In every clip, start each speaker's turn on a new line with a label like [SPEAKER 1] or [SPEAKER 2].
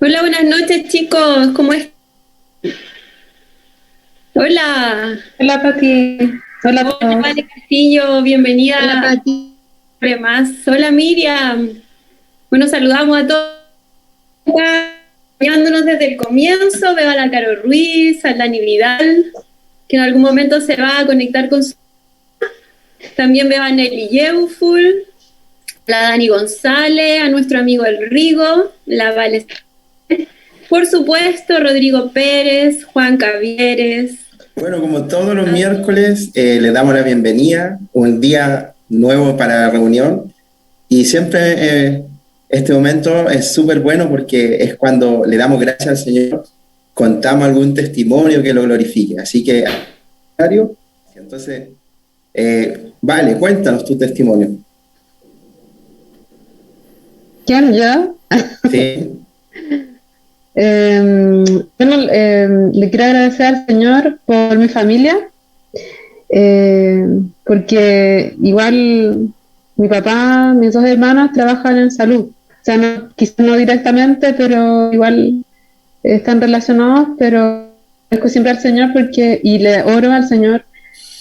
[SPEAKER 1] Hola, buenas noches, chicos. ¿Cómo están? Hola.
[SPEAKER 2] Hola Pati, hola a
[SPEAKER 1] Hola,
[SPEAKER 2] todos.
[SPEAKER 1] Vale Castillo.
[SPEAKER 2] Hola
[SPEAKER 1] Bienvenida
[SPEAKER 2] Pati.
[SPEAKER 1] a más. Hola, Miriam. Bueno, saludamos a todos acompañándonos desde el comienzo. Veo a la Caro Ruiz, a Dani Vidal, que en algún momento se va a conectar con su... También veo a Nelly Yeuful, a la Dani González, a nuestro amigo El Rigo, la Vale, por supuesto, Rodrigo Pérez, Juan Cavieres.
[SPEAKER 3] Bueno, como todos los miércoles, le damos la bienvenida, un día nuevo para la reunión y siempre este momento es súper bueno porque es cuando le damos gracias al Señor, contamos algún testimonio que lo glorifique. Así que, Mario, entonces, vale, cuéntanos tu testimonio.
[SPEAKER 2] ¿Quién yo?
[SPEAKER 3] Sí,
[SPEAKER 2] Le quiero agradecer al Señor por mi familia, porque igual mi papá, mis dos hermanos trabajan en salud. O sea, no, quizás no directamente, pero igual están relacionados, pero agradezco siempre al Señor y le oro al Señor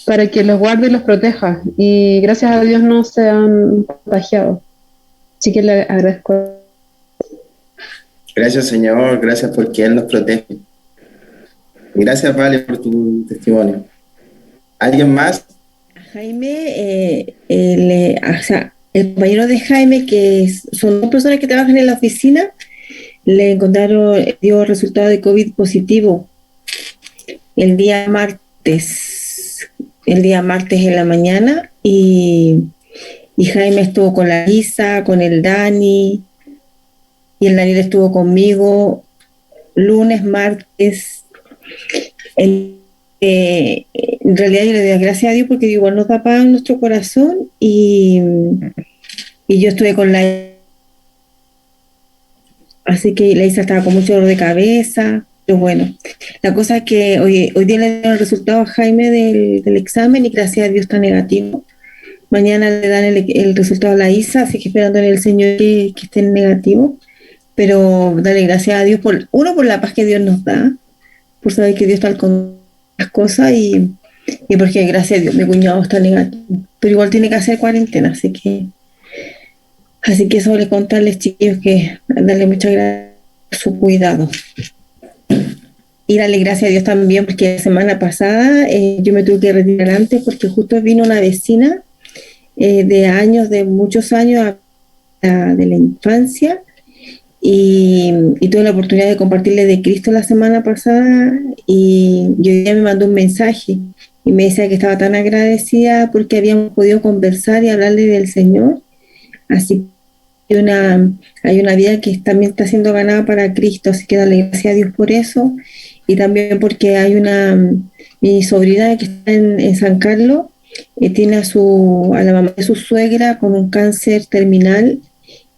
[SPEAKER 2] para que los guarde y los proteja. Y gracias a Dios no se han contagiado. Así que le agradezco.
[SPEAKER 3] gracias Señor, gracias porque Él nos protege. Y gracias, Vale, por tu testimonio. ¿Alguien más?
[SPEAKER 4] Jaime, o sea, el compañero de Jaime, son dos personas que trabajan en la oficina, le encontraron, dio resultado de COVID positivo el día martes, el día martes en la mañana, y Jaime estuvo con la Isa, con el Dani, y el Daniel estuvo conmigo lunes, martes. En realidad yo le doy gracias a Dios porque igual nos da paz en nuestro corazón y yo estuve con la... Así que la Isa estaba con mucho dolor de cabeza, pero bueno, la cosa es que hoy día le dieron el resultado a Jaime del examen y gracias a Dios está negativo. Mañana le dan el resultado a la Isa, así que esperando en el Señor que esté negativo. Pero dale gracias a Dios por la paz que Dios nos da, por saber que Dios está al control de las cosas y porque gracias a Dios mi cuñado está negativo. Pero igual tiene que hacer cuarentena, así que sobre contarles chiquillos que darle muchas gracias por su cuidado. Y darle gracias a Dios también porque la semana pasada yo me tuve que retirar antes porque justo vino una vecina de años, de muchos años, de la infancia, y tuve la oportunidad de compartirle de Cristo la semana pasada y hoy día me mandó un mensaje y me decía que estaba tan agradecida porque habíamos podido conversar y hablarle del Señor. Así que hay una vida que también está siendo ganada para Cristo, así que darle gracias a Dios por eso y también porque mi sobrina que está en San Carlos, tiene a la mamá de su suegra con un cáncer terminal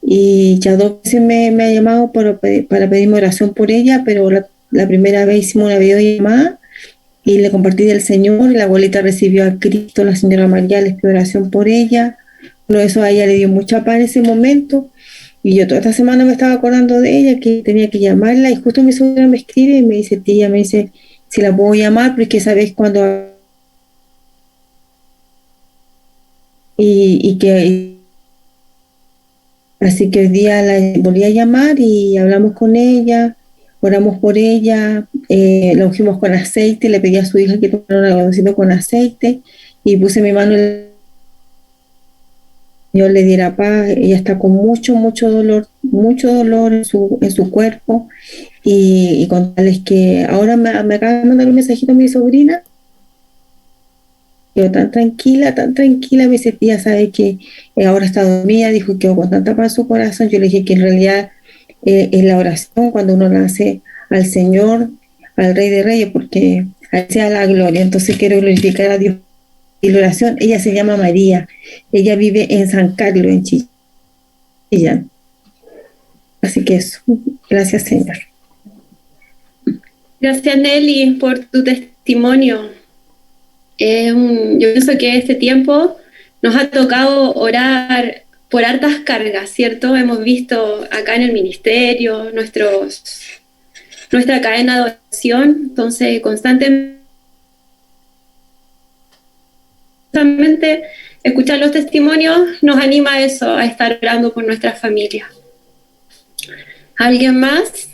[SPEAKER 4] y ya dos veces me ha llamado para pedirme oración por ella, pero la primera vez hicimos una videollamada y le compartí del Señor, y la abuelita recibió a Cristo, la señora María les pidió oración por ella. Bueno, eso a ella le dio mucha paz en ese momento. Y yo toda esta semana me estaba acordando de ella, que tenía que llamarla, y justo mi sobrina me escribe y me dice, tía, me dice, si la puedo llamar, porque sabes cuando... Y que Así que hoy día la volví a llamar y hablamos con ella, oramos por ella, la ungimos con aceite, le pedí a su hija que tomara un algodoncito con aceite y puse mi mano en el Señor le diera paz. Ella está con mucho dolor en su cuerpo y contarles que ahora me acaba de mandar un mensajito a mi sobrina. Yo tan tranquila, me dice, tía, sabe que ahora está dormida, dijo que con tanta paz en su corazón. Yo le dije que en realidad es la oración cuando uno la hace al Señor, al Rey de Reyes, porque a Él sea la gloria. Entonces quiero glorificar a Dios. Y la oración, ella se llama María, ella vive en San Carlos, en Chillán. Así que eso, gracias Señor.
[SPEAKER 1] Gracias, Nelly, por tu testimonio. Yo pienso que este tiempo nos ha tocado orar por hartas cargas, ¿cierto? Hemos visto acá en el ministerio, nuestra cadena de oración, entonces constantemente escuchar los testimonios nos anima a eso, a estar orando por nuestra familia. ¿Alguien más?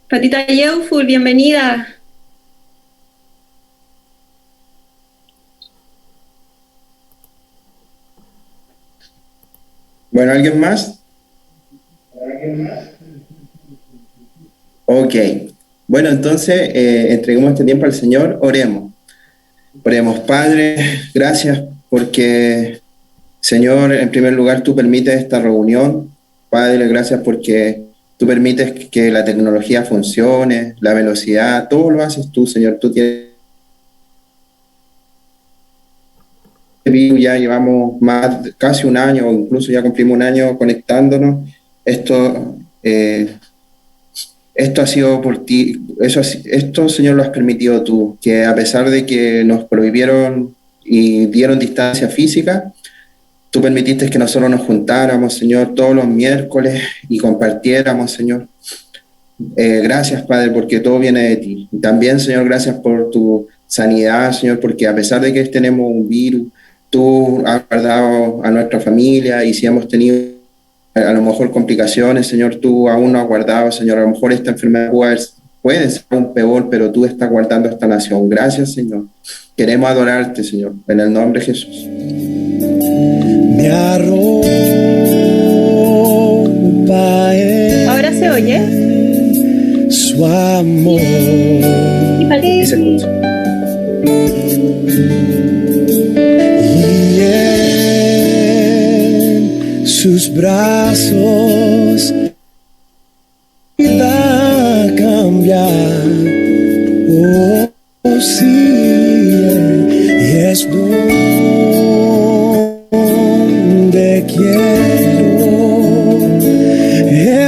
[SPEAKER 1] Patita Yeuful, bienvenida.
[SPEAKER 3] Bueno, ¿alguien más? Ok. Bueno, entonces entreguemos este tiempo al Señor. Oremos. Oremos, Padre, gracias porque, Señor, en primer lugar, tú permites esta reunión. Padre, gracias porque tú permites que la tecnología funcione, la velocidad, todo lo haces tú, Señor. Tú tienes... Ya llevamos casi un año, o incluso ya cumplimos un año conectándonos. Esto ha sido por ti, esto, Señor, lo has permitido tú, que a pesar de que nos prohibieron y dieron distancia física, tú permitiste que nosotros nos juntáramos, Señor, todos los miércoles y compartiéramos, Señor. Gracias, Padre, porque todo viene de ti. Y también, Señor, gracias por tu sanidad, Señor, porque a pesar de que tenemos un virus, tú has guardado a nuestra familia, y si hemos tenido a lo mejor complicaciones, Señor, tú aún no has guardado, Señor. A lo mejor esta enfermedad puede ser aún peor, pero tú estás guardando esta nación. Gracias, Señor. Queremos adorarte, Señor, en el nombre de Jesús.
[SPEAKER 5] Me arropa
[SPEAKER 1] ¿Ahora se oye?
[SPEAKER 5] Su amor.
[SPEAKER 3] Y se escucha.
[SPEAKER 5] Y en sus brazos vida cambia. Oh, sí, y es donde quiero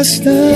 [SPEAKER 5] estar.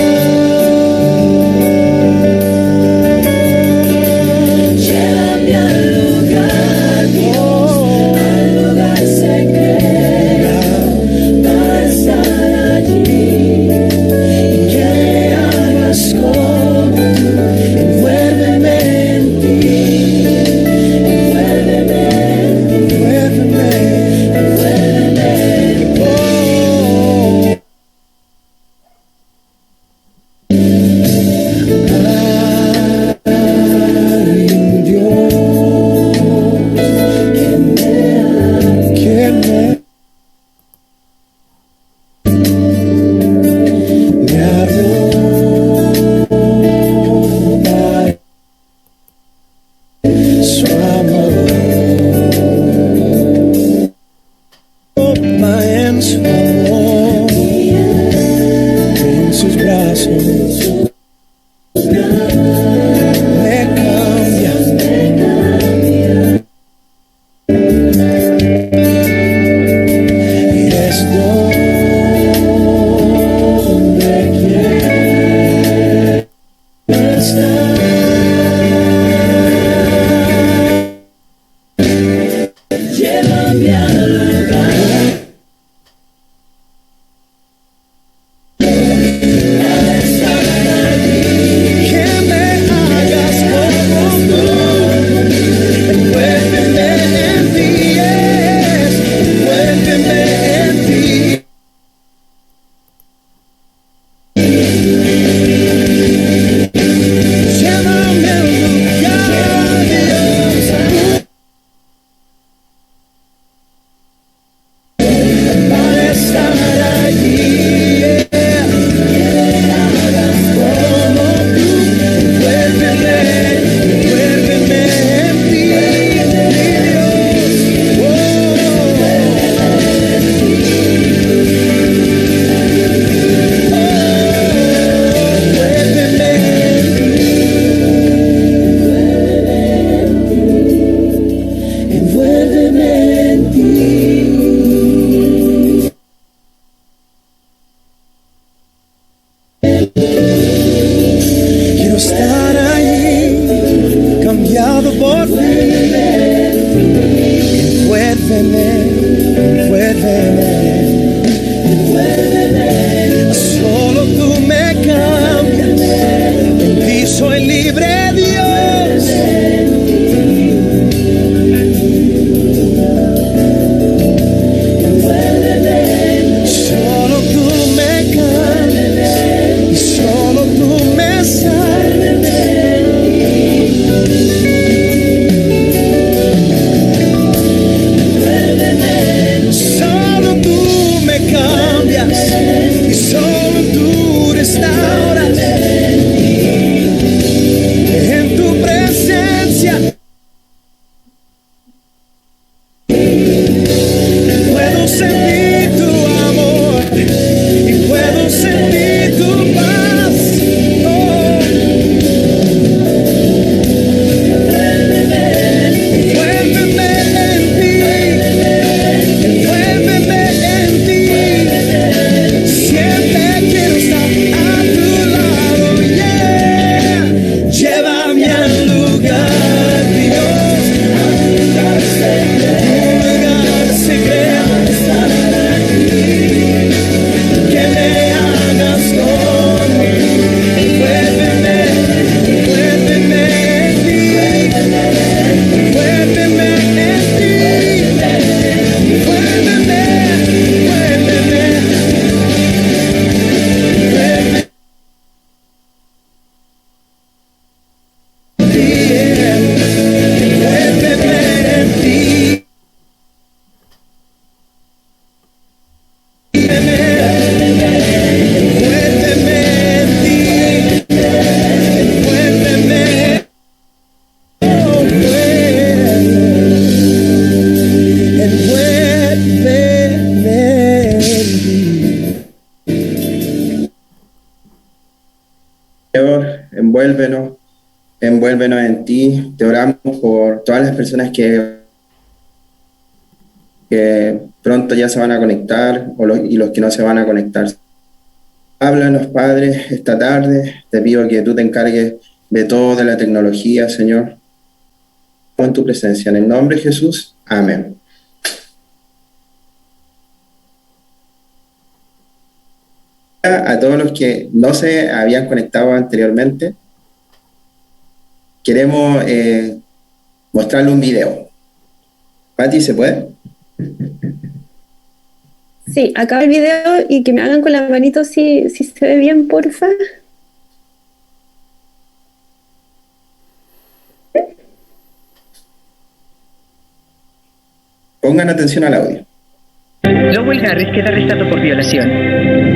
[SPEAKER 5] Quiero estar ahí, cambiado por ti. Envuélveme, envuélveme, envuélveme.
[SPEAKER 3] Señor, ven en ti. Te oramos por todas las personas que pronto ya se van a conectar y los que no se van a conectar. Háblanos, Padre, esta tarde. Te pido que tú te encargues de todo, de la tecnología, Señor. En tu presencia, en el nombre de Jesús. Amén. A todos los que no se habían conectado anteriormente, queremos mostrarle un video. Pati, ¿se puede?
[SPEAKER 1] Sí, acaba el video y que me hagan con la manito si se ve bien, porfa.
[SPEAKER 3] Pongan atención al audio.
[SPEAKER 6] Lowell Harris queda arrestado por violación.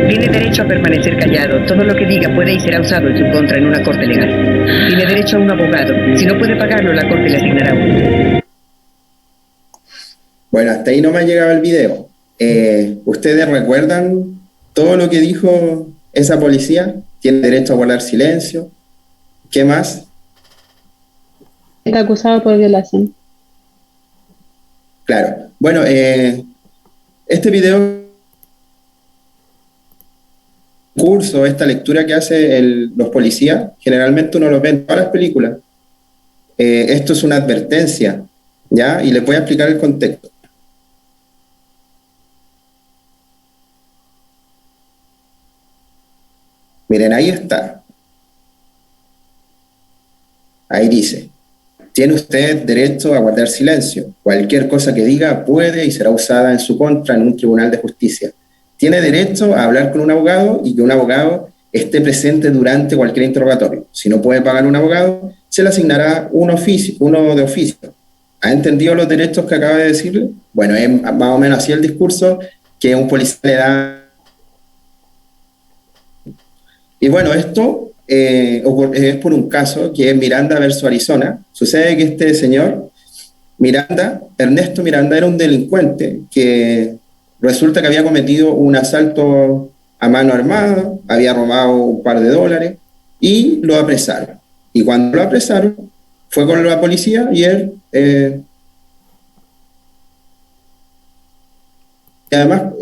[SPEAKER 6] Tiene derecho a permanecer callado. Todo lo que diga puede y será usado en su contra en una corte legal. Tiene derecho a un abogado. Si no puede pagarlo, la corte le asignará uno.
[SPEAKER 3] Bueno, hasta ahí no me ha llegado el video. ¿Ustedes recuerdan todo lo que dijo esa policía? Tiene derecho a guardar silencio. ¿Qué más?
[SPEAKER 2] Está acusado por violación.
[SPEAKER 3] Claro. Bueno, este video, curso, esta lectura que hacen los policías, generalmente uno lo ve en todas las películas. Esto es una advertencia, ¿ya? Y les voy a explicar el contexto. Miren, ahí está. Ahí dice: tiene usted derecho a guardar silencio. Cualquier cosa que diga puede y será usada en su contra en un tribunal de justicia. Tiene derecho a hablar con un abogado y que un abogado esté presente durante cualquier interrogatorio. Si no puede pagar un abogado, se le asignará uno de oficio. ¿Ha entendido los derechos que acaba de decirle? Bueno, es más o menos así el discurso que un policía le da. Y bueno, esto es por un caso que es Miranda versus Arizona. Sucede que este señor, Ernesto Miranda, era un delincuente que resulta que había cometido un asalto a mano armada, había robado un par de dólares y lo apresaron. Y cuando lo apresaron, fue con la policía y él además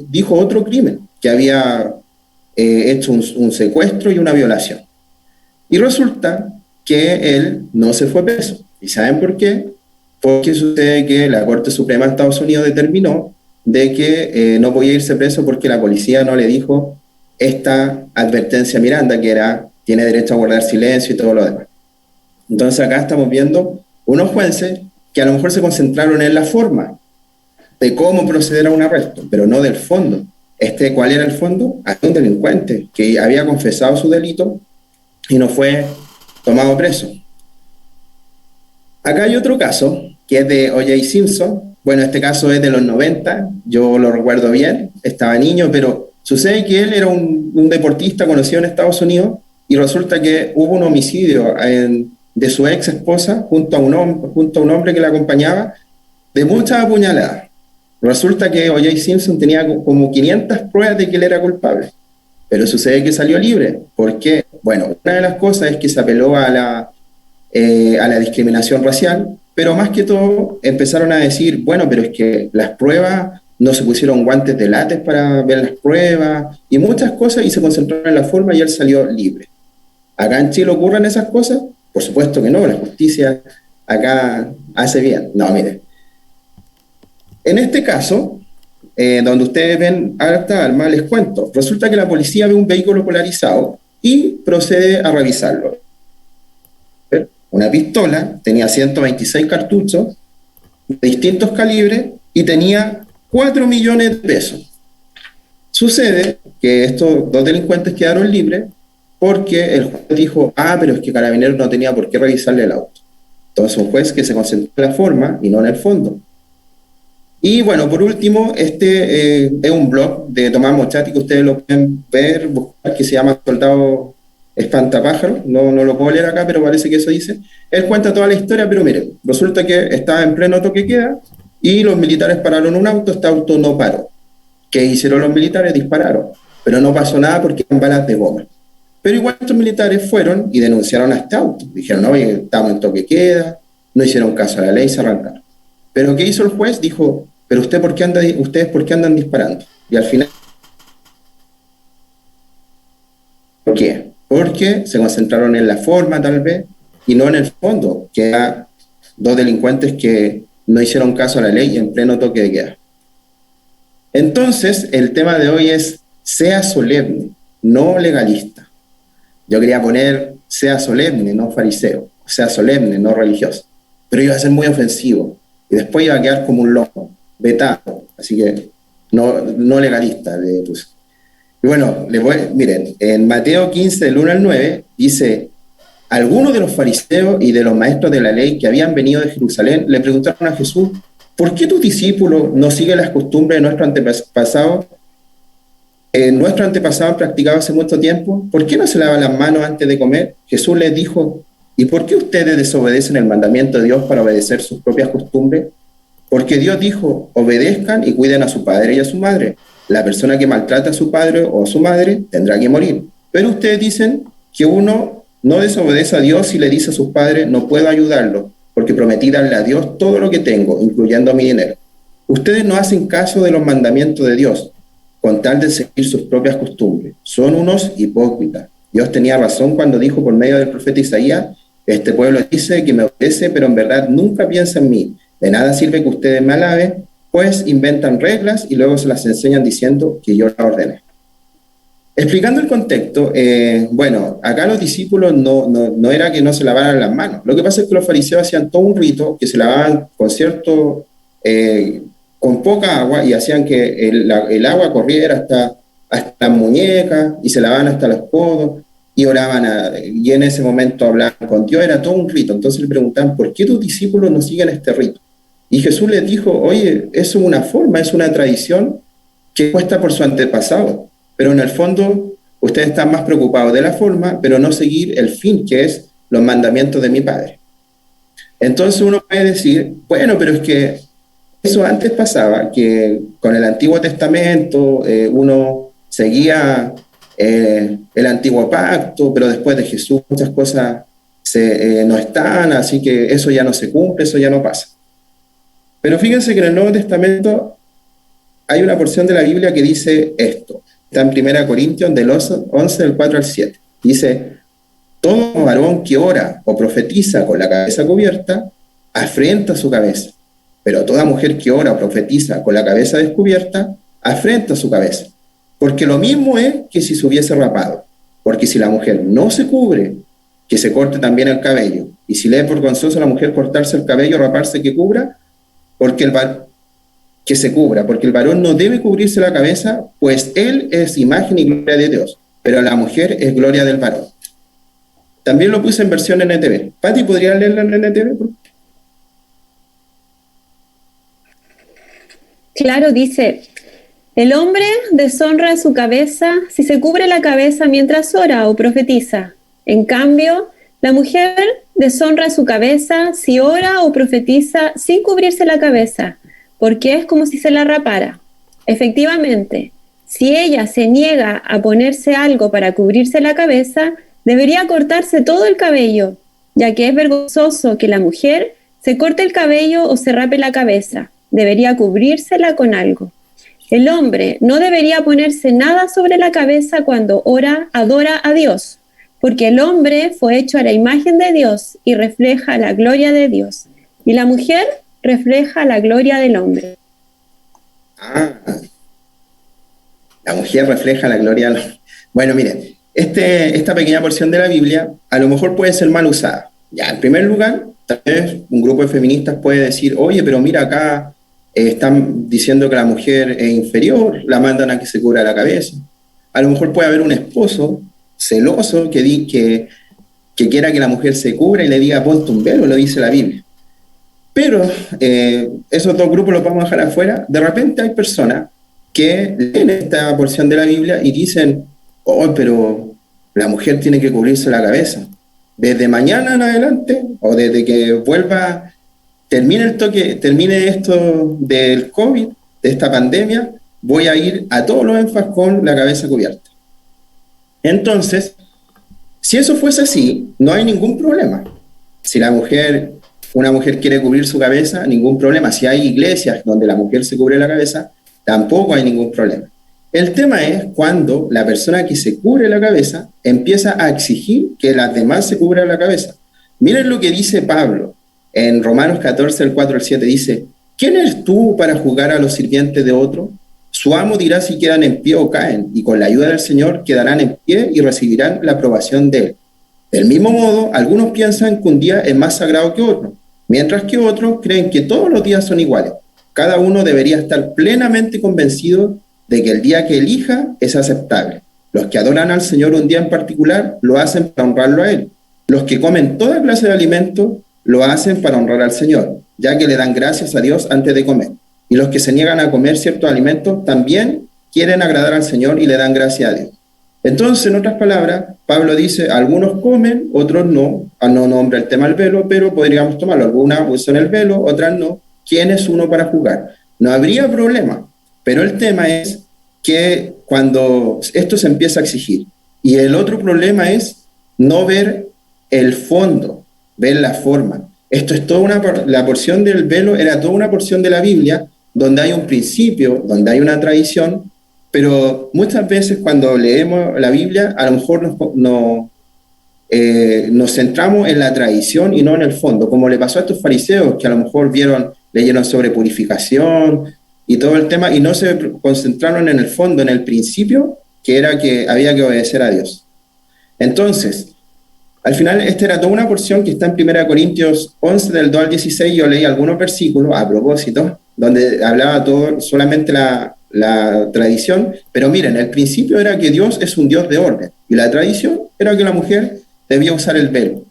[SPEAKER 3] dijo otro crimen, que había hecho un secuestro y una violación. Y resulta que él no se fue preso. ¿Y saben por qué? Porque sucede que la Corte Suprema de Estados Unidos determinó de que no podía irse preso porque la policía no le dijo esta advertencia a Miranda, que era, tiene derecho a guardar silencio y todo lo demás. Entonces acá estamos viendo unos jueces que a lo mejor se concentraron en la forma de cómo proceder a un arresto, pero no del fondo. ¿Cuál era el fondo? Había un delincuente que había confesado su delito y no fue tomado preso. Acá hay otro caso, que es de O.J. Simpson. Bueno, este caso es de los 90, yo lo recuerdo bien, estaba niño, pero sucede que él era un deportista conocido en Estados Unidos y resulta que hubo un homicidio de su ex esposa junto a un hombre que la acompañaba, de muchas apuñaladas. Resulta que O.J. Simpson tenía como 500 pruebas de que él era culpable, pero sucede que salió libre. ¿Por qué? Bueno, una de las cosas es que se apeló a la discriminación racial, pero más que todo empezaron a decir, bueno, pero es que las pruebas, no se pusieron guantes de látex para ver las pruebas, y muchas cosas, y se concentraron en la forma y él salió libre. ¿Acá en Chile ocurren esas cosas? Por supuesto que no, la justicia acá hace bien. No, mire. En este caso, donde ustedes ven harta arma, les cuento. Resulta que la policía ve un vehículo polarizado y procede a revisarlo. Una pistola, tenía 126 cartuchos de distintos calibres y tenía 4 millones de pesos. Sucede que estos dos delincuentes quedaron libres porque el juez dijo, pero es que Carabineros no tenía por qué revisarle el auto. Entonces un juez que se concentró en la forma y no en el fondo. Y bueno, por último, es un blog de Tomás Mochati que ustedes lo pueden ver, buscar, que se llama Soldado Espantapájaros. No lo puedo leer acá, pero parece que eso dice. Él cuenta toda la historia, pero miren, resulta que estaba en pleno toque de queda y los militares pararon un auto, este auto no paró. ¿Qué hicieron los militares? Dispararon, pero no pasó nada porque eran balas de goma. Pero igual estos militares fueron y denunciaron a este auto. Dijeron, oye, estamos en toque queda, no hicieron caso a la ley y se arrancaron. Pero ¿qué hizo el juez? Dijo, pero ustedes por qué andan disparando? Y al final, ¿por qué? Porque se concentraron en la forma, tal vez, y no en el fondo, que eran dos delincuentes que no hicieron caso a la ley en pleno toque de queda. Entonces, el tema de hoy es, sea solemne, no legalista. Yo quería poner, sea solemne, no fariseo, sea solemne, no religioso. Pero iba a ser muy ofensivo, y después iba a quedar como un loco, vetado, así que no legalista le puse. Y bueno, miren, en Mateo 15, del 1 al 9, dice, algunos de los fariseos y de los maestros de la ley que habían venido de Jerusalén le preguntaron a Jesús, ¿por qué tus discípulos no siguen las costumbres de nuestros antepasados? Nuestros antepasados han practicado hace mucho tiempo. ¿Por qué no se lavan las manos antes de comer? Jesús les dijo, ¿y por qué ustedes desobedecen el mandamiento de Dios para obedecer sus propias costumbres? Porque Dios dijo, obedezcan y cuiden a su padre y a su madre. La persona que maltrata a su padre o a su madre tendrá que morir. Pero ustedes dicen que uno no desobedece a Dios y le dice a sus padres, no puedo ayudarlo, porque prometí darle a Dios todo lo que tengo, incluyendo mi dinero. Ustedes no hacen caso de los mandamientos de Dios, con tal de seguir sus propias costumbres. Son unos hipócritas. Dios tenía razón cuando dijo por medio del profeta Isaías, este pueblo dice que me obedece, pero en verdad nunca piensa en mí. De nada sirve que ustedes me alaben, pues inventan reglas y luego se las enseñan diciendo que yo las ordené. Explicando el contexto, bueno, acá los discípulos no era que no se lavaran las manos. Lo que pasa es que los fariseos hacían todo un rito que se lavaban con poca agua y hacían que el agua corriera hasta las muñecas y se lavaban hasta los codos y oraban y en ese momento hablaban con Dios, era todo un rito. Entonces le preguntaban, ¿por qué tus discípulos no siguen este rito? Y Jesús les dijo, oye, eso es una forma, es una tradición que cuesta por su antepasado, pero en el fondo ustedes están más preocupados de la forma, pero no seguir el fin, que es los mandamientos de mi Padre. Entonces uno puede decir, bueno, pero es que eso antes pasaba, que con el Antiguo Testamento uno seguía el Antiguo Pacto, pero después de Jesús muchas cosas no están, así que eso ya no se cumple, eso ya no pasa. Pero fíjense que en el Nuevo Testamento hay una porción de la Biblia que dice esto. Está en 1 Corintios del 11, del 4 al 7. Dice, todo varón que ora o profetiza con la cabeza cubierta, afrenta su cabeza. Pero toda mujer que ora o profetiza con la cabeza descubierta, afrenta su cabeza. Porque lo mismo es que si se hubiese rapado. Porque si la mujer no se cubre, que se corte también el cabello. Y si le es vergonzoso a la mujer cortarse el cabello, raparse, que cubra, que se cubra, porque el varón no debe cubrirse la cabeza, pues él es imagen y gloria de Dios, pero la mujer es gloria del varón. También lo puse en versión NTV. Pati, ¿podría leerla en NTV?
[SPEAKER 1] Claro, dice, el hombre deshonra a su cabeza si se cubre la cabeza mientras ora o profetiza. En cambio, la mujer deshonra su cabeza si ora o profetiza sin cubrirse la cabeza, porque es como si se la rapara. Efectivamente, si ella se niega a ponerse algo para cubrirse la cabeza, debería cortarse todo el cabello, ya que es vergonzoso que la mujer se corte el cabello o se rape la cabeza. Debería cubrírsela con algo. El hombre no debería ponerse nada sobre la cabeza cuando adora a Dios, porque el hombre fue hecho a la imagen de Dios y refleja la gloria de Dios, y la mujer refleja la gloria del hombre.
[SPEAKER 3] La mujer refleja la gloria del hombre. Bueno, miren, esta pequeña porción de la Biblia a lo mejor puede ser mal usada. Ya, en primer lugar, tal vez un grupo de feministas puede decir, oye, pero mira acá, están diciendo que la mujer es inferior, la mandan a que se cubra la cabeza. A lo mejor puede haber un esposo celoso que quiera que la mujer se cubra y le diga ponte un velo, lo dice la Biblia. Pero esos dos grupos los vamos a dejar afuera. De repente hay personas que leen esta porción de la Biblia y dicen, oh, pero la mujer tiene que cubrirse la cabeza. Desde mañana en adelante, o desde que termine esto del COVID, de esta pandemia, voy a ir a todos los ENFAS con la cabeza cubierta. Entonces, Si eso fuese así, no hay ningún problema. Si una mujer quiere cubrir su cabeza, ningún problema. Si hay iglesias donde la mujer se cubre la cabeza, tampoco hay ningún problema. El tema es cuando la persona que se cubre la cabeza empieza a exigir que las demás se cubran la cabeza. Miren lo que dice Pablo en Romanos 14, el 4 al 7, dice: ¿quién eres tú para juzgar a los sirvientes de otro? Su amo dirá si quedan en pie o caen, y con la ayuda del Señor quedarán en pie y recibirán la aprobación de él. Del mismo modo, algunos piensan que un día es más sagrado que otro, mientras que otros creen que todos los días son iguales. Cada uno debería estar plenamente convencido de que el día que elija es aceptable. Los que adoran al Señor un día en particular lo hacen para honrarlo a Él. Los que comen toda clase de alimentos lo hacen para honrar al Señor, ya que le dan gracias a Dios antes de comer. Y los que se niegan a comer ciertos alimentos también quieren agradar al Señor y le dan gracias a Dios. Entonces, en otras palabras, Pablo dice, algunos comen, otros no. No nombra el tema del velo, pero podríamos tomarlo. Algunas usan el velo, otras no. ¿Quién es uno para juzgar? No habría problema, pero el tema es que cuando esto se empieza a exigir, y el otro problema es no ver el fondo, ver la forma. Esto es la porción del velo era toda una porción de la Biblia donde hay un principio, donde hay una tradición, pero muchas veces cuando leemos la Biblia a lo mejor nos centramos en la tradición y no en el fondo, como le pasó a estos fariseos que a lo mejor leyeron sobre purificación y todo el tema y no se concentraron en el fondo, en el principio, que era que había que obedecer a Dios. Entonces, al final, esta era toda una porción que está en 1 Corintios 11, del 2 al 16. Yo leí algunos versículos a propósito, donde hablaba solamente la tradición, pero miren, el principio era que Dios es un Dios de orden, y la tradición era que la mujer debía usar el velo.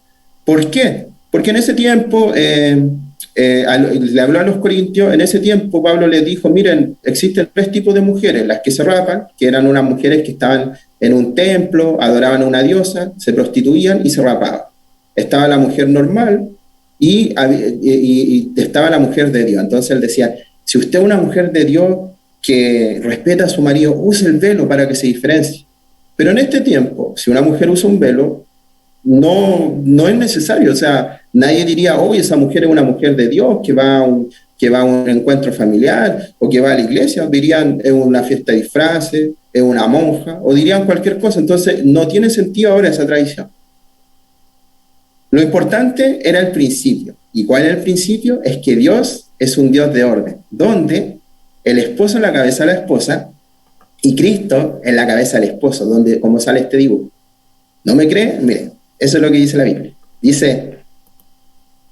[SPEAKER 3] ¿Por qué? Porque en ese tiempo, le habló a los corintios, en ese tiempo Pablo les dijo, miren, existen 3 tipos de mujeres: las que se rapan, que eran unas mujeres que estaban en un templo, adoraban a una diosa, se prostituían y se rapaban. Estaba la mujer normal y estaba la mujer de Dios. Entonces él decía, si usted es una mujer de Dios que respeta a su marido, use el velo para que se diferencie. Pero en este tiempo, si una mujer usa un velo, no es necesario. O sea, nadie diría, esa mujer es una mujer de Dios que va a un encuentro familiar o que va a la iglesia. Dirían, es una fiesta de disfraces, es una monja, o dirían cualquier cosa. Entonces no tiene sentido ahora esa tradición. Lo importante era el principio. ¿Y cuál era el principio? Es que Dios es un Dios de orden, donde el esposo es la cabeza de la esposa y Cristo es la cabeza del esposo, donde, como sale este dibujo. ¿No me creen? Miren, eso es lo que dice la Biblia. Dice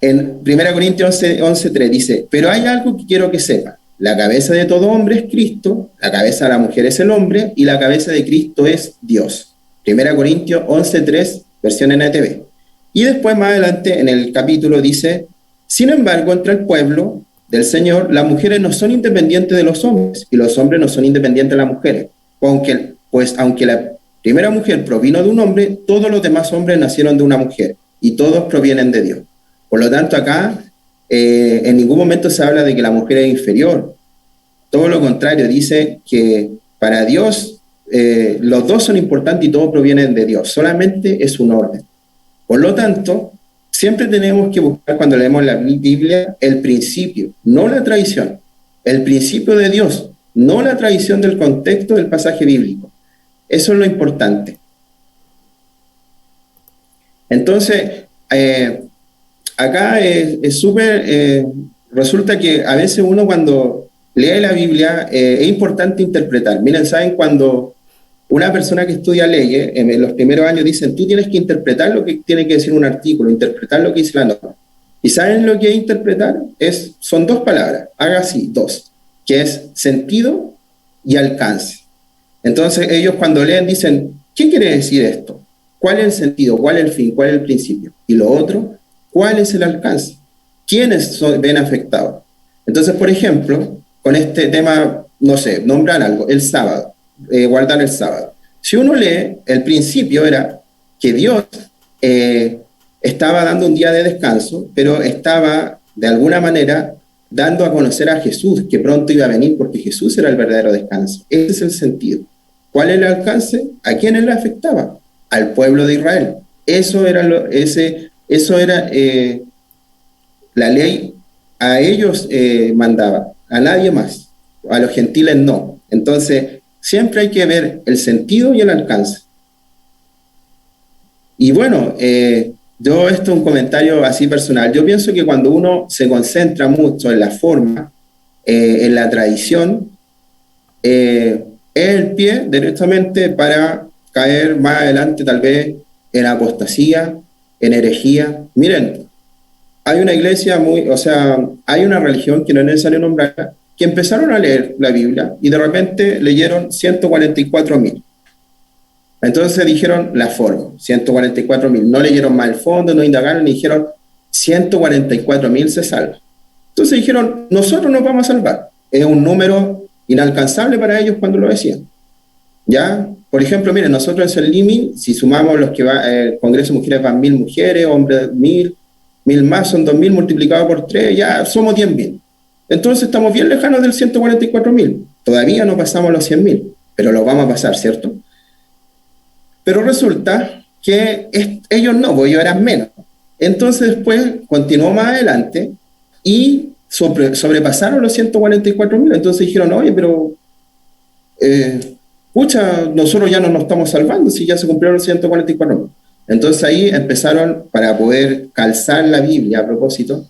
[SPEAKER 3] en 1 Corintios 11:3, dice, pero hay algo que quiero que sepan. La cabeza de todo hombre es Cristo, la cabeza de la mujer es el hombre, y la cabeza de Cristo es Dios. 1 Corintios 11:3, versión NTV. Y después, más adelante, en el capítulo dice, sin embargo, entre el pueblo del Señor, las mujeres no son independientes de los hombres, y los hombres no son independientes de las mujeres. Aunque la primera mujer provino de un hombre, todos los demás hombres nacieron de una mujer, y todos provienen de Dios. Por lo tanto, acá en ningún momento se habla de que la mujer es inferior. Todo lo contrario, dice que para Dios los dos son importantes y todos provienen de Dios. Solamente es un orden. Por lo tanto, siempre tenemos que buscar, cuando leemos la Biblia, el principio, no la tradición. El principio de Dios, no la tradición del contexto del pasaje bíblico. Eso es lo importante. Entonces, acá es súper, resulta que a veces uno cuando lee la Biblia es importante interpretar. Miren, ¿saben? Cuando una persona que estudia leyes, en los primeros años dicen, tú tienes que interpretar lo que tiene que decir un artículo, interpretar lo que dice la norma. ¿Y saben lo que es interpretar? Son 2 palabras, haga así, 2, que es sentido y alcance. Entonces ellos cuando leen dicen, ¿qué quiere decir esto? ¿Cuál es el sentido? ¿Cuál es el fin? ¿Cuál es el principio? Y lo otro, ¿cuál es el alcance? ¿Quiénes ven afectados? Entonces, por ejemplo, con este tema, no sé, nombran algo, el sábado, guardar el sábado. Si uno lee, el principio era que Dios estaba dando un día de descanso, pero estaba, de alguna manera, dando a conocer a Jesús, que pronto iba a venir porque Jesús era el verdadero descanso. Ese es el sentido. ¿Cuál es el alcance? ¿A quiénes le afectaba? Al pueblo de Israel. Eso era, eso era la ley, a ellos mandaba, a nadie más, a los gentiles no. Entonces, siempre hay que ver el sentido y el alcance. Y bueno, yo esto es un comentario así personal. Yo pienso que cuando uno se concentra mucho en la forma, en la tradición, es el pie directamente para caer más adelante tal vez en apostasía, en herejía. Miren, hay una iglesia muy, o sea, hay una religión que no es necesario nombrar, que empezaron a leer la Biblia y de repente leyeron 144.000. Entonces dijeron la forma, 144.000. No leyeron más el fondo, no indagaron y dijeron 144.000 se salvan. Entonces dijeron, nosotros nos vamos a salvar. Es un número inalcanzable para ellos cuando lo decían. ¿Ya? Por ejemplo, miren, nosotros en el LIMI, si sumamos los que va, el Congreso de Mujeres van 1.000 mujeres, hombres 1.000 más, son 2.000 multiplicado por 3, ya somos 10.000. Entonces estamos bien lejanos del 144.000. Todavía no pasamos los 100.000, pero lo vamos a pasar, ¿cierto? Pero resulta que ellos no, pues ellos eran menos. Entonces después continuó más adelante y sobrepasaron los 144.000. Entonces dijeron, oye, pero pucha, nosotros ya no nos estamos salvando si ya se cumplieron los 144.000. Entonces ahí empezaron, para poder calzar la Biblia a propósito,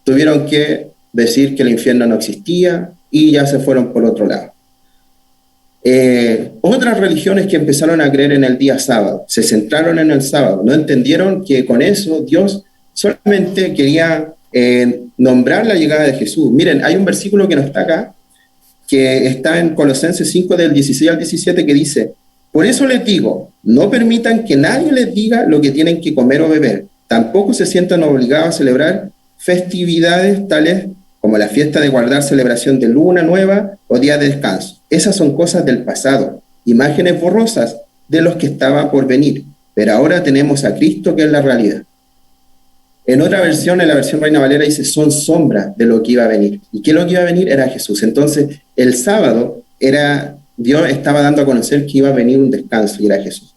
[SPEAKER 3] tuvieron que decir que el infierno no existía y ya se fueron por otro lado. Otras religiones que empezaron a creer en el día sábado, se centraron en el sábado, no entendieron que con eso Dios solamente quería nombrar la llegada de Jesús. Miren, hay un versículo que no está acá, que está en Colosenses 5 del 16 al 17 que dice, por eso les digo, no permitan que nadie les diga lo que tienen que comer o beber, tampoco se sientan obligados a celebrar festividades tales como la fiesta de guardar celebración de luna nueva o día de descanso. Esas son cosas del pasado, imágenes borrosas de los que estaba por venir, pero ahora tenemos a Cristo que es la realidad. En otra versión, en la versión Reina Valera, dice, son sombras de lo que iba a venir. ¿Y qué es lo que iba a venir? Era Jesús. Entonces, el sábado, Dios estaba dando a conocer que iba a venir un descanso y era Jesús.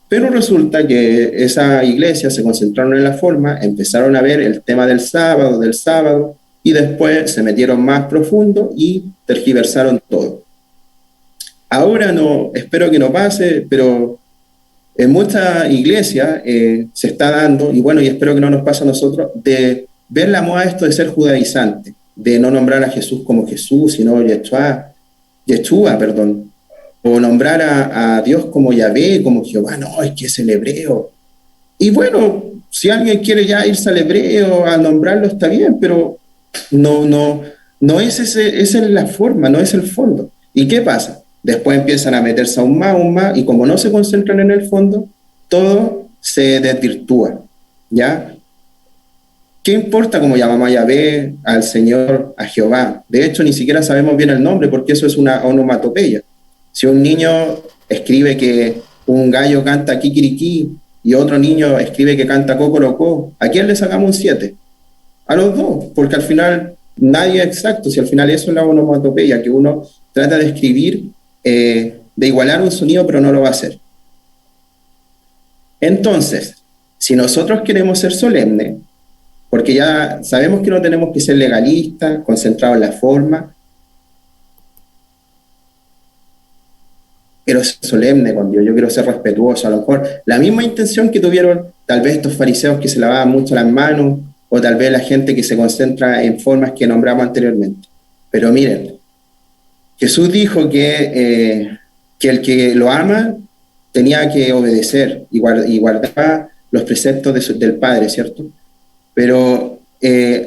[SPEAKER 3] Pero resulta que esa iglesia se concentraron en la forma, empezaron a ver el tema del sábado, y después se metieron más profundo y tergiversaron todo. Ahora no, espero que no pase, pero en muchas iglesias se está dando, y bueno, y espero que no nos pase a nosotros, de ver la moda esto de ser judaizante, de no nombrar a Jesús como Jesús, sino Yeshua, perdón, o nombrar a Dios como Yahvé, como Jehová, no, es que es el hebreo. Y bueno, si alguien quiere ya irse al hebreo, a nombrarlo, está bien, pero no es esa es la forma, no es el fondo. ¿Y qué pasa? Después empiezan a meterse aún más, y como no se concentran en el fondo, todo se desvirtúa, ¿ya? ¿Qué importa cómo llamamos a Yahvé, al Señor, a Jehová? De hecho, ni siquiera sabemos bien el nombre, porque eso es una onomatopeya. Si un niño escribe que un gallo canta kikiriki y otro niño escribe que canta cocorocó, ¿a quién le sacamos un 7? A los dos, porque al final nadie es exacto, si al final eso es la onomatopeya, que uno trata de escribir, de igualar un sonido, pero no lo va a hacer. Entonces, si nosotros queremos ser solemnes, porque ya sabemos que no tenemos que ser legalistas, concentrados en la forma, quiero ser solemne con Dios, yo quiero ser respetuoso, a lo mejor la misma intención que tuvieron tal vez estos fariseos que se lavaban mucho las manos, o tal vez la gente que se concentra en formas que nombramos anteriormente. Pero miren, Jesús dijo que el que lo ama tenía que obedecer y guardaba los preceptos del Padre, ¿cierto? Pero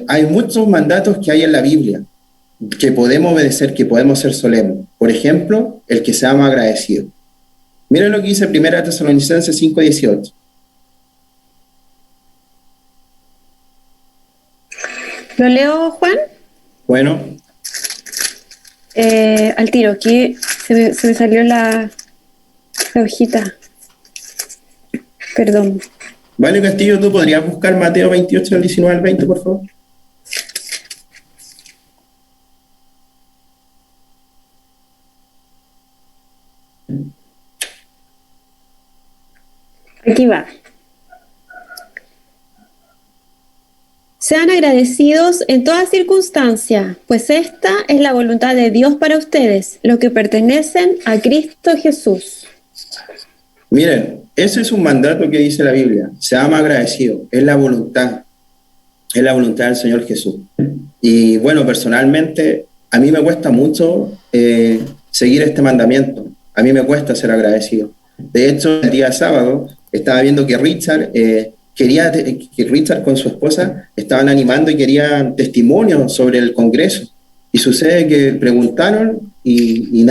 [SPEAKER 3] hay muchos mandatos que hay en la Biblia que podemos obedecer, que podemos ser solemnes. Por ejemplo, el que se ama agradecido. Miren lo que dice 1 Tesalonicenses 5:18.
[SPEAKER 1] ¿Lo leo, Juan?
[SPEAKER 3] Bueno.
[SPEAKER 1] Al tiro, aquí se me salió la hojita. Perdón.
[SPEAKER 3] Vale, Castillo, ¿tú podrías buscar Mateo 28, del 19 al 20, por favor?
[SPEAKER 1] Aquí va. Sean agradecidos en toda circunstancia, pues esta es la voluntad de Dios para ustedes, los que pertenecen a Cristo Jesús.
[SPEAKER 3] Miren, ese es un mandato que dice la Biblia. Seamos agradecidos. Es la voluntad del Señor Jesús. Y bueno, personalmente, a mí me cuesta mucho seguir este mandamiento. A mí me cuesta ser agradecido. De hecho, el día sábado estaba viendo que Richard con su esposa estaban animando y querían testimonios sobre el Congreso. Y sucede que preguntaron y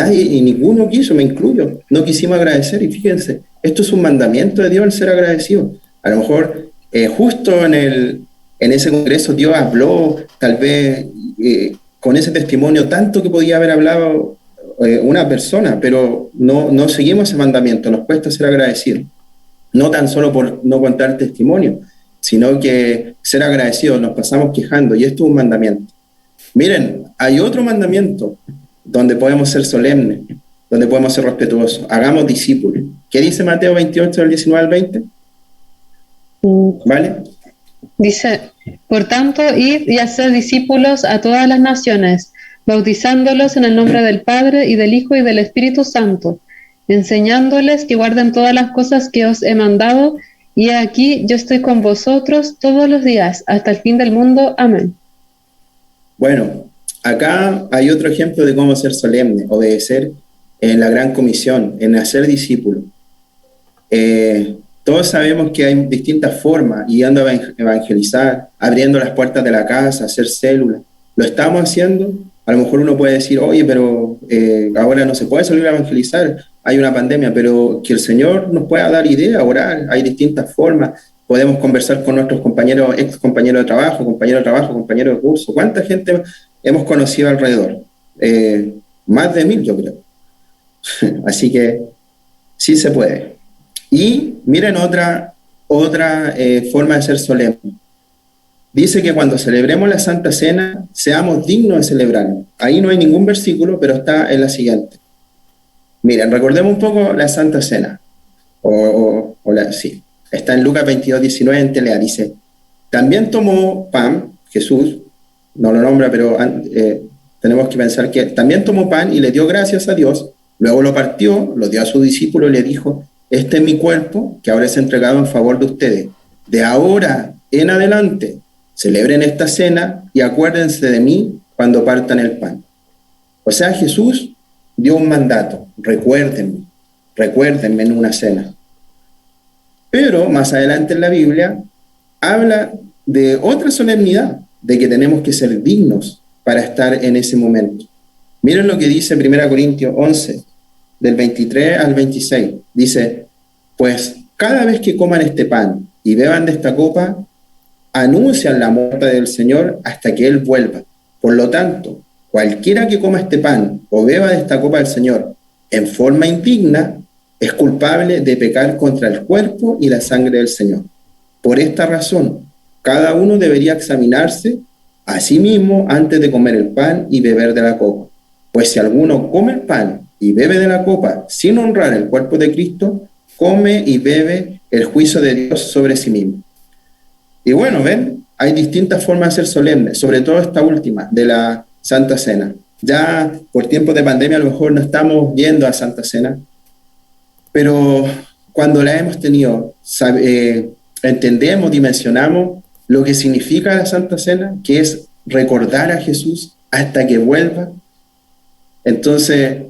[SPEAKER 3] ninguno quiso, me incluyo. No quisimos agradecer y fíjense, esto es un mandamiento de Dios, el ser agradecido. A lo mejor justo en ese Congreso Dios habló, tal vez con ese testimonio, tanto que podía haber hablado una persona, pero no seguimos ese mandamiento, nos cuesta ser agradecidos. No tan solo por no contar testimonio, sino que ser agradecidos, nos pasamos quejando, y esto es un mandamiento. Miren, hay otro mandamiento donde podemos ser solemnes, donde podemos ser respetuosos. Hagamos discípulos. ¿Qué dice Mateo 28, del 19 al 20? ¿Vale?
[SPEAKER 2] Dice, por tanto, id y haced discípulos a todas las naciones, bautizándolos en el nombre del Padre, y del Hijo, y del Espíritu Santo, enseñándoles que guarden todas las cosas que os he mandado, y he aquí yo estoy con vosotros todos los días, hasta el fin del mundo. Amén.
[SPEAKER 3] Bueno, acá hay otro ejemplo de cómo ser solemne, obedecer en la gran comisión, en hacer discípulos. Todos sabemos que hay distintas formas, yendo a evangelizar, abriendo las puertas de la casa, hacer células. Lo estamos haciendo. A lo mejor uno puede decir, oye, pero ahora no se puede salir a evangelizar, hay una pandemia, pero que el Señor nos pueda dar idea, orar. Hay distintas formas. Podemos conversar con nuestros compañeros, ex compañeros de trabajo, compañeros de curso. ¿Cuánta gente hemos conocido alrededor? Más de 1000, yo creo. Así que sí se puede. Y miren otra forma de ser solemne. Dice que cuando celebremos la Santa Cena, seamos dignos de celebrarla. Ahí no hay ningún versículo, pero está en la siguiente. Miren, recordemos un poco la Santa Cena. Sí. Está en Lucas 22, 19 en Telea. Dice, también tomó pan, Jesús, no lo nombra, pero tenemos que pensar que también tomó pan y le dio gracias a Dios, luego lo partió, lo dio a su discípulo y le dijo, este es mi cuerpo, que ahora es entregado en favor de ustedes. De ahora en adelante, celebren esta cena y acuérdense de mí cuando partan el pan. O sea, Jesús dio un mandato, recuérdenme en una cena. Pero más adelante en la Biblia habla de otra solemnidad, de que tenemos que ser dignos para estar en ese momento. Miren lo que dice 1 Corintios 11, del 23 al 26. Dice, pues cada vez que coman este pan y beban de esta copa, anuncian la muerte del Señor hasta que Él vuelva. Por lo tanto, cualquiera que coma este pan o beba de esta copa del Señor en forma indigna, es culpable de pecar contra el cuerpo y la sangre del Señor. Por esta razón, cada uno debería examinarse a sí mismo antes de comer el pan y beber de la copa. Pues si alguno come el pan y bebe de la copa sin honrar el cuerpo de Cristo, come y bebe el juicio de Dios sobre sí mismo. Y bueno, ven, hay distintas formas de ser solemnes, sobre todo esta última, de la Santa Cena. Ya por tiempos de pandemia a lo mejor no estamos yendo a Santa Cena, pero cuando la hemos tenido, entendemos, dimensionamos lo que significa la Santa Cena, que es recordar a Jesús hasta que vuelva. Entonces,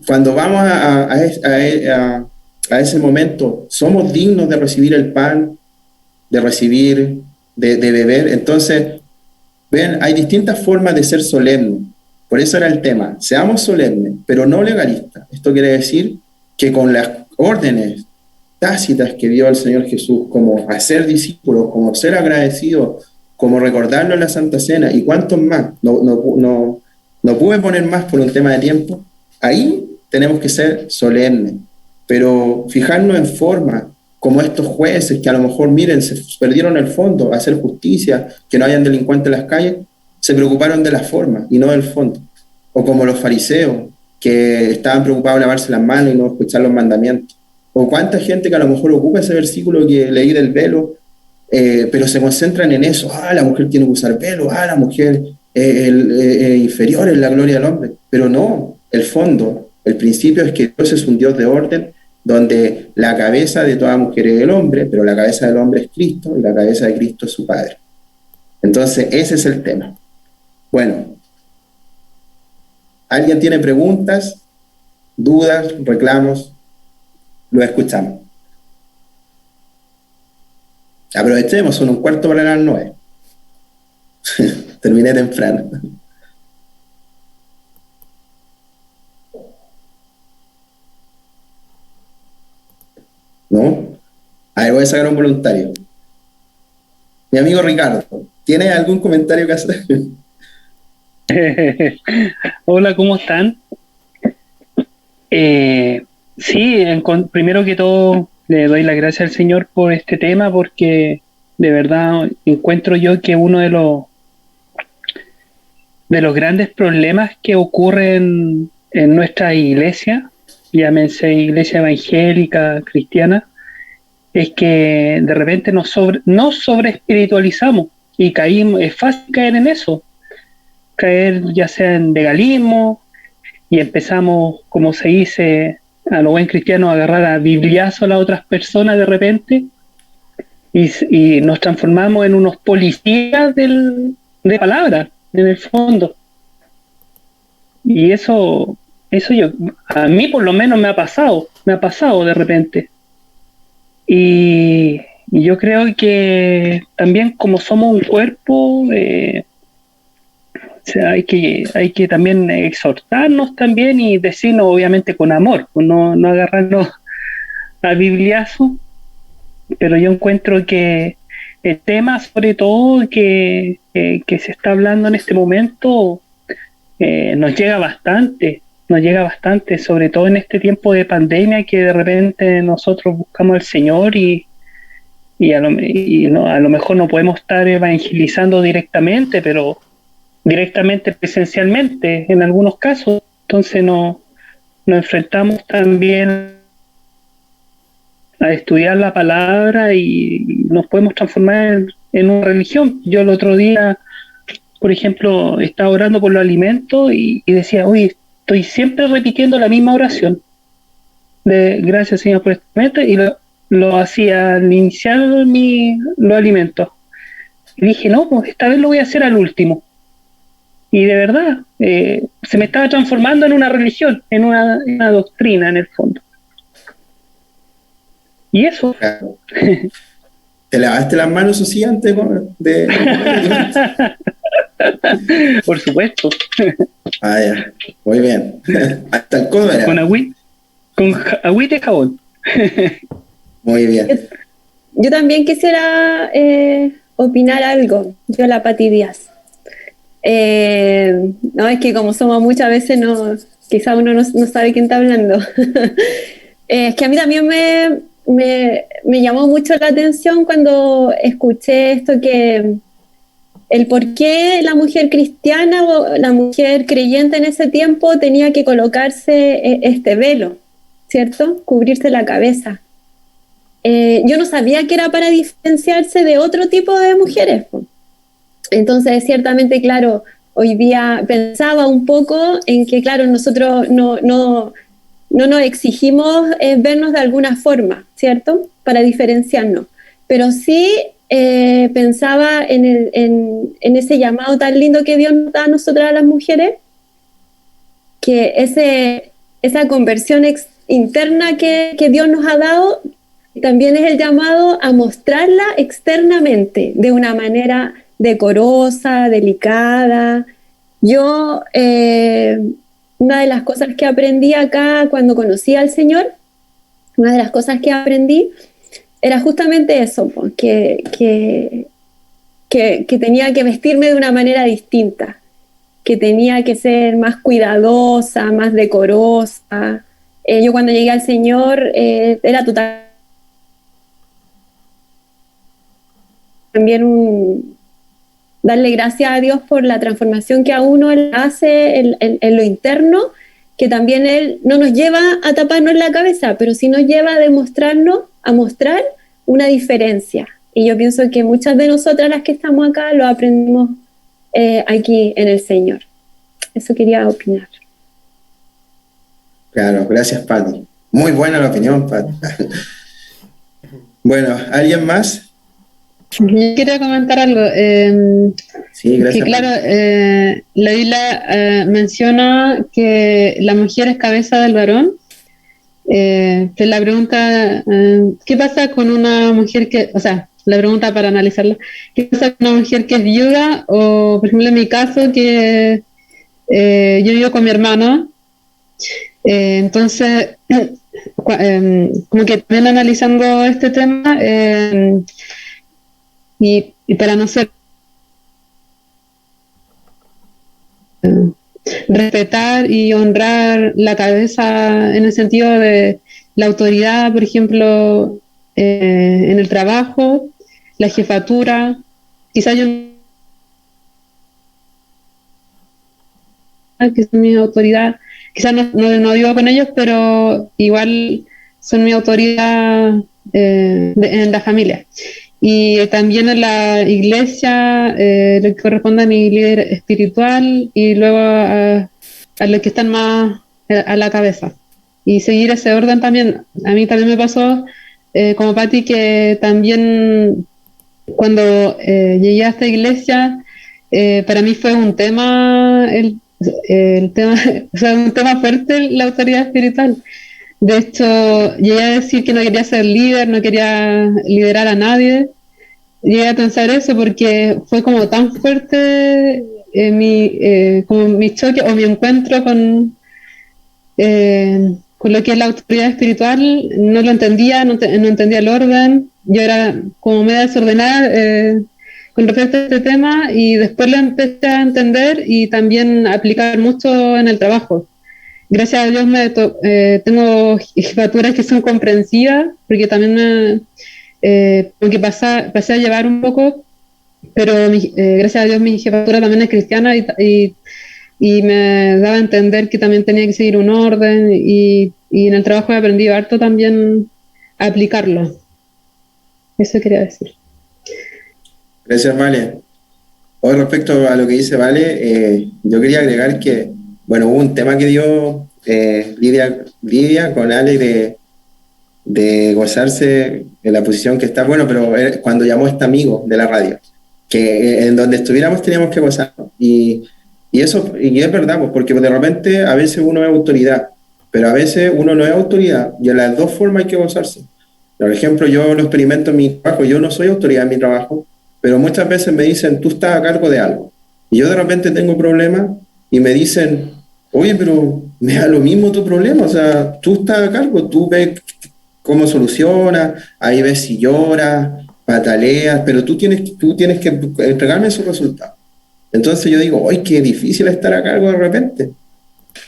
[SPEAKER 3] cuando vamos a ese momento, somos dignos de recibir el pan, de recibir, de beber. Entonces, ven, hay distintas formas de ser solemnes. Por eso era el tema, seamos solemnes, pero no legalistas. Esto quiere decir que con las órdenes tácitas que dio el Señor Jesús, como hacer discípulos, como ser agradecidos, como recordarlo en la Santa Cena, y cuántos más, no pude poner más por un tema de tiempo. Ahí tenemos que ser solemnes, pero fijarnos en forma, como estos jueces que a lo mejor, miren, se perdieron el fondo, hacer justicia, que no hayan delincuentes en las calles, se preocuparon de la forma y no del fondo. O como los fariseos, que estaban preocupados de lavarse las manos y no escuchar los mandamientos. O cuánta gente que a lo mejor ocupa ese versículo que leí del velo, pero se concentran en eso, la mujer tiene que usar velo, la mujer inferior en la gloria del hombre, pero no, el fondo, el principio es que Dios es un Dios de orden, donde la cabeza de toda mujer es el hombre, pero la cabeza del hombre es Cristo, y la cabeza de Cristo es su Padre. Entonces, ese es el tema. Bueno, ¿alguien tiene preguntas, dudas, reclamos? Lo escuchamos. Aprovechemos, son 8:15 para las 9. Terminé temprano. ¿No? A ver, voy a sacar un voluntario. Mi amigo Ricardo, ¿tiene algún comentario que hacer?
[SPEAKER 7] Hola, ¿cómo están? Sí, primero que todo le doy las gracias al Señor por este tema, porque de verdad encuentro yo que uno de los grandes problemas que ocurren en nuestra iglesia, llámense iglesia evangélica, cristiana, es que de repente nos sobre espiritualizamos y caímos, es fácil caer en eso, caer ya sea en legalismo, y empezamos, como se dice a lo buen cristiano, a agarrar a bibliazo a las otras personas de repente, y nos transformamos en unos policías de palabras, en el fondo. Y eso a mí por lo menos me ha pasado de repente. Y yo creo que también, como somos un cuerpo, o sea, hay que también exhortarnos también y decirnos, obviamente con amor, no agarrarnos a bibliazo, pero yo encuentro que el tema, sobre todo que se está hablando en este momento, nos llega bastante, sobre todo en este tiempo de pandemia, que de repente nosotros buscamos al Señor y a lo mejor no podemos estar evangelizando directamente, pero directamente presencialmente en algunos casos. Entonces nos enfrentamos también a estudiar la palabra y nos podemos transformar en una religión. Yo el otro día, por ejemplo, estaba orando por los alimentos y decía, oye, estoy siempre repitiendo la misma oración de gracias, Señor, por este alimento, y lo hacía al iniciar los alimentos. Y dije, no, pues esta vez lo voy a hacer al último. Y de verdad, se me estaba transformando en una religión, en una doctrina en el fondo. Y eso.
[SPEAKER 3] Claro. ¿Te lavaste las manos así antes de
[SPEAKER 7] Por supuesto.
[SPEAKER 3] Ya. Muy bien. Hasta el codo era.
[SPEAKER 7] Con agüita y jabón.
[SPEAKER 3] Muy bien.
[SPEAKER 1] Yo también quisiera opinar algo. Yo, la Pati Díaz. No, es que como somos muchas veces, quizá uno no sabe quién está hablando. Es que a mí también me llamó mucho la atención cuando escuché esto, que el por qué la mujer cristiana o la mujer creyente en ese tiempo tenía que colocarse este velo, ¿cierto? Cubrirse la cabeza. Yo no sabía que era para diferenciarse de otro tipo de mujeres. Entonces, ciertamente, claro, hoy día pensaba un poco en que, claro, nosotros no nos exigimos vernos de alguna forma, ¿cierto? Para diferenciarnos. Pero sí pensaba en ese llamado tan lindo que Dios nos da a nosotras, a las mujeres, que esa conversión interna que Dios nos ha dado también es el llamado a mostrarla externamente de una manera decorosa, delicada. Yo, una de las cosas que aprendí acá cuando conocí al Señor, una de las cosas que aprendí era justamente eso, pues, que tenía que vestirme de una manera distinta, que tenía que ser más cuidadosa, más decorosa. Yo cuando llegué al Señor era total también darle gracias a Dios por la transformación que a uno le hace en lo interno, que también Él no nos lleva a taparnos la cabeza, pero sí nos lleva a mostrar una diferencia, Y yo pienso que muchas de nosotras las que estamos acá lo aprendimos aquí en el Señor. Eso quería opinar.
[SPEAKER 3] Claro, gracias, Pati. Muy buena la opinión, Pati. Bueno, ¿alguien más?
[SPEAKER 2] Yo quería comentar algo.
[SPEAKER 3] Sí,
[SPEAKER 2] Que
[SPEAKER 3] gracias,
[SPEAKER 2] claro,
[SPEAKER 3] Pati.
[SPEAKER 2] la Biblia menciona que la mujer es cabeza del varón. Pero la pregunta, ¿qué pasa con una mujer que, o sea, la pregunta para analizarla, ¿qué pasa con una mujer que es viuda? O, por ejemplo, en mi caso, que yo vivo con mi hermana, entonces, como que también analizando este tema, y para no ser respetar y honrar la cabeza en el sentido de la autoridad, por ejemplo, en el trabajo, la jefatura, quizás yo que son mi autoridad, quizás no vivo con ellos, pero igual son mi autoridad en la familia. Y también en la iglesia, lo que corresponde a mi líder espiritual y luego a los que están más a la cabeza. Y seguir ese orden también. A mí también me pasó, como Patti, que también cuando llegué a esta iglesia, para mí fue un tema, el tema, o sea, un tema fuerte la autoridad espiritual. De hecho, llegué a decir que no quería ser líder, no quería liderar a nadie. Llegué a pensar eso porque fue como tan fuerte como mi choque o mi encuentro con lo que es la autoridad espiritual. No lo entendía, no entendía el orden. Yo era como media desordenada con respecto a este tema y después lo empecé a entender y también a aplicar mucho en el trabajo. Gracias a Dios tengo jefaturas que son comprensivas, porque también como que pasé a llevar un poco, pero gracias a Dios mi jefatura también es cristiana y me daba a entender que también tenía que seguir un orden y en el trabajo he aprendido harto también a aplicarlo. Eso quería decir.
[SPEAKER 3] Gracias, Vale. Hoy respecto a lo que dice Vale, yo quería agregar que, bueno, hubo un tema que dio Lidia con Ale de gozarse en la posición que está, bueno, pero cuando llamó este amigo de la radio, que en donde estuviéramos teníamos que gozar. Y eso, y es verdad, pues, porque de repente a veces uno es autoridad, pero a veces uno no es autoridad, y en las dos formas hay que gozarse. Por ejemplo, yo lo experimento en mi trabajo, yo no soy autoridad en mi trabajo, pero muchas veces me dicen, tú estás a cargo de algo. Y yo de repente tengo problemas y me dicen, oye, pero me da lo mismo tu problema, o sea, tú estás a cargo, tú ves cómo soluciona, ahí ves si llora, pataleas, pero tú tienes que entregarme esos resultados. Entonces yo digo, ¡ay, qué difícil estar a cargo de repente!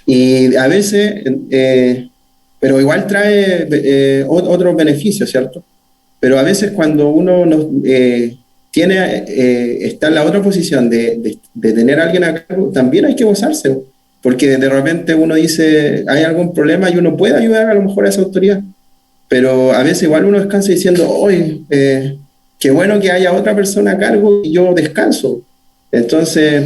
[SPEAKER 3] Y a veces, pero igual trae otros beneficios, ¿cierto? Pero a veces cuando uno está en la otra posición de tener a alguien a cargo, también hay que gozarse, porque de repente uno dice, hay algún problema y uno puede ayudar a lo mejor a esa autoridad, pero a veces igual uno descansa diciendo, hoy qué bueno que haya otra persona a cargo y yo descanso. Entonces,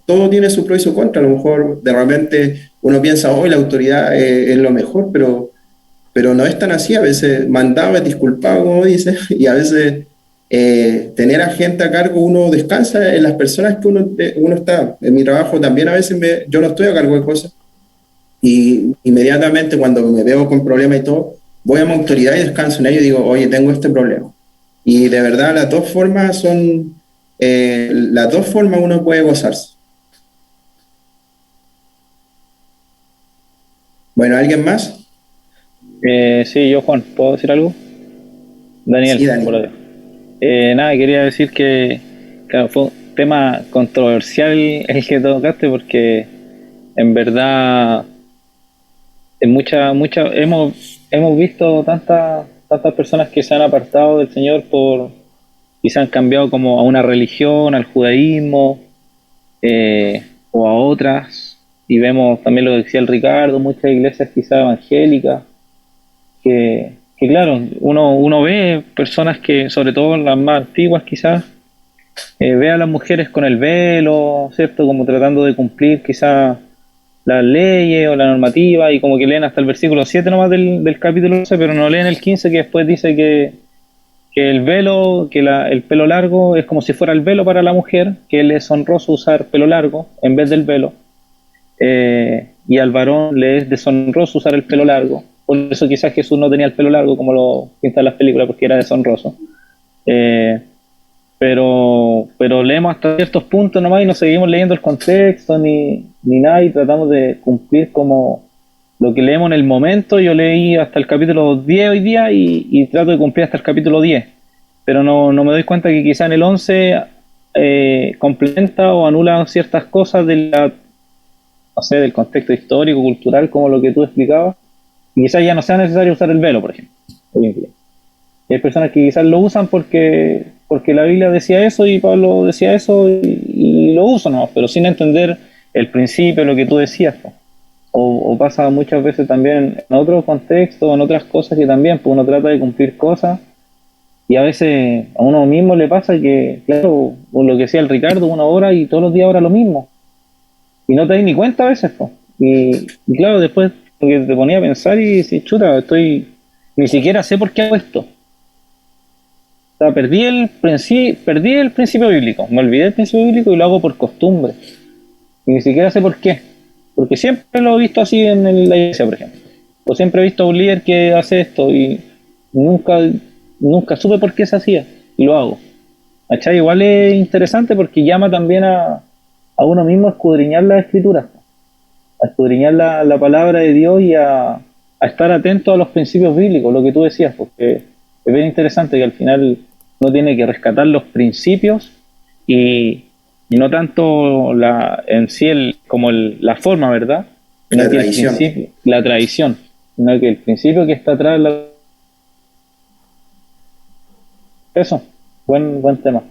[SPEAKER 3] todo tiene su pro y su contra. A lo mejor de repente uno piensa, hoy la autoridad es lo mejor, pero no es tan así. A veces mandaba, disculpaba, como dice, y a veces tener a gente a cargo, uno descansa en las personas que uno está. En mi trabajo también a veces yo no estoy a cargo de cosas, y inmediatamente cuando me veo con problemas y todo, voy a mi autoridad y descanso en ello y digo, oye, tengo este problema. Y de verdad las dos formas uno puede gozarse. Bueno, ¿alguien más?
[SPEAKER 8] Sí, yo, Juan, ¿puedo decir algo? Daniel,
[SPEAKER 3] Sí, Dani.
[SPEAKER 8] por ahí. Nada, quería decir que claro, fue un tema controversial el que tocaste porque en verdad hemos visto tantas personas que se han apartado del Señor y se han cambiado como a una religión, al judaísmo o a otras, y vemos también lo que decía el Ricardo, muchas iglesias quizás evangélicas que claro, uno ve personas que, sobre todo las más antiguas quizás, ve a las mujeres con el velo, ¿cierto? Como tratando de cumplir quizás las leyes o la normativa, y como que leen hasta el versículo 7 nomás del capítulo 11, pero no leen el 15, que después dice que el velo, el pelo largo es como si fuera el velo para la mujer, que le es honroso usar pelo largo en vez del velo, y al varón le es deshonroso usar el pelo largo. Por eso quizás Jesús no tenía el pelo largo como lo pintan las películas, porque era deshonroso. Pero leemos hasta ciertos puntos nomás y no seguimos leyendo el contexto ni nada, y tratamos de cumplir como lo que leemos en el momento. Yo leí hasta el capítulo 10 hoy día y trato de cumplir hasta el capítulo 10, pero no me doy cuenta que quizá en el 11 complementa o anula ciertas cosas del contexto histórico, cultural, como lo que tú explicabas, y quizás ya no sea necesario usar el velo, por ejemplo. Hay personas que quizás lo usan porque la Biblia decía eso y Pablo decía eso, y lo usan, ¿no? Pero sin entender el principio, lo que tú decías, ¿no? O pasa muchas veces también en otros contextos, en otras cosas que también, pues uno trata de cumplir cosas, y a veces a uno mismo le pasa que, claro, o lo que decía el Ricardo, una hora y todos los días ahora lo mismo, y no te das ni cuenta a veces, pues. Y claro, después porque te ponía a pensar y decís, chuta, ni siquiera sé por qué hago esto. O sea, perdí el principio bíblico, me olvidé del principio bíblico y lo hago por costumbre. Y ni siquiera sé por qué. Porque siempre lo he visto así en la iglesia, por ejemplo. O siempre he visto a un líder que hace esto y nunca supe por qué se hacía y lo hago. ¿Cachai? Igual es interesante porque llama también a uno mismo a escudriñar la escritura, a escudriñar la palabra de Dios y a estar atento a los principios bíblicos, lo que tú decías, porque es bien interesante que al final uno tiene que rescatar los principios y no tanto en sí la forma, ¿verdad?
[SPEAKER 3] La tradición.
[SPEAKER 8] La tradición, sino que el principio que está atrás eso, buen tema.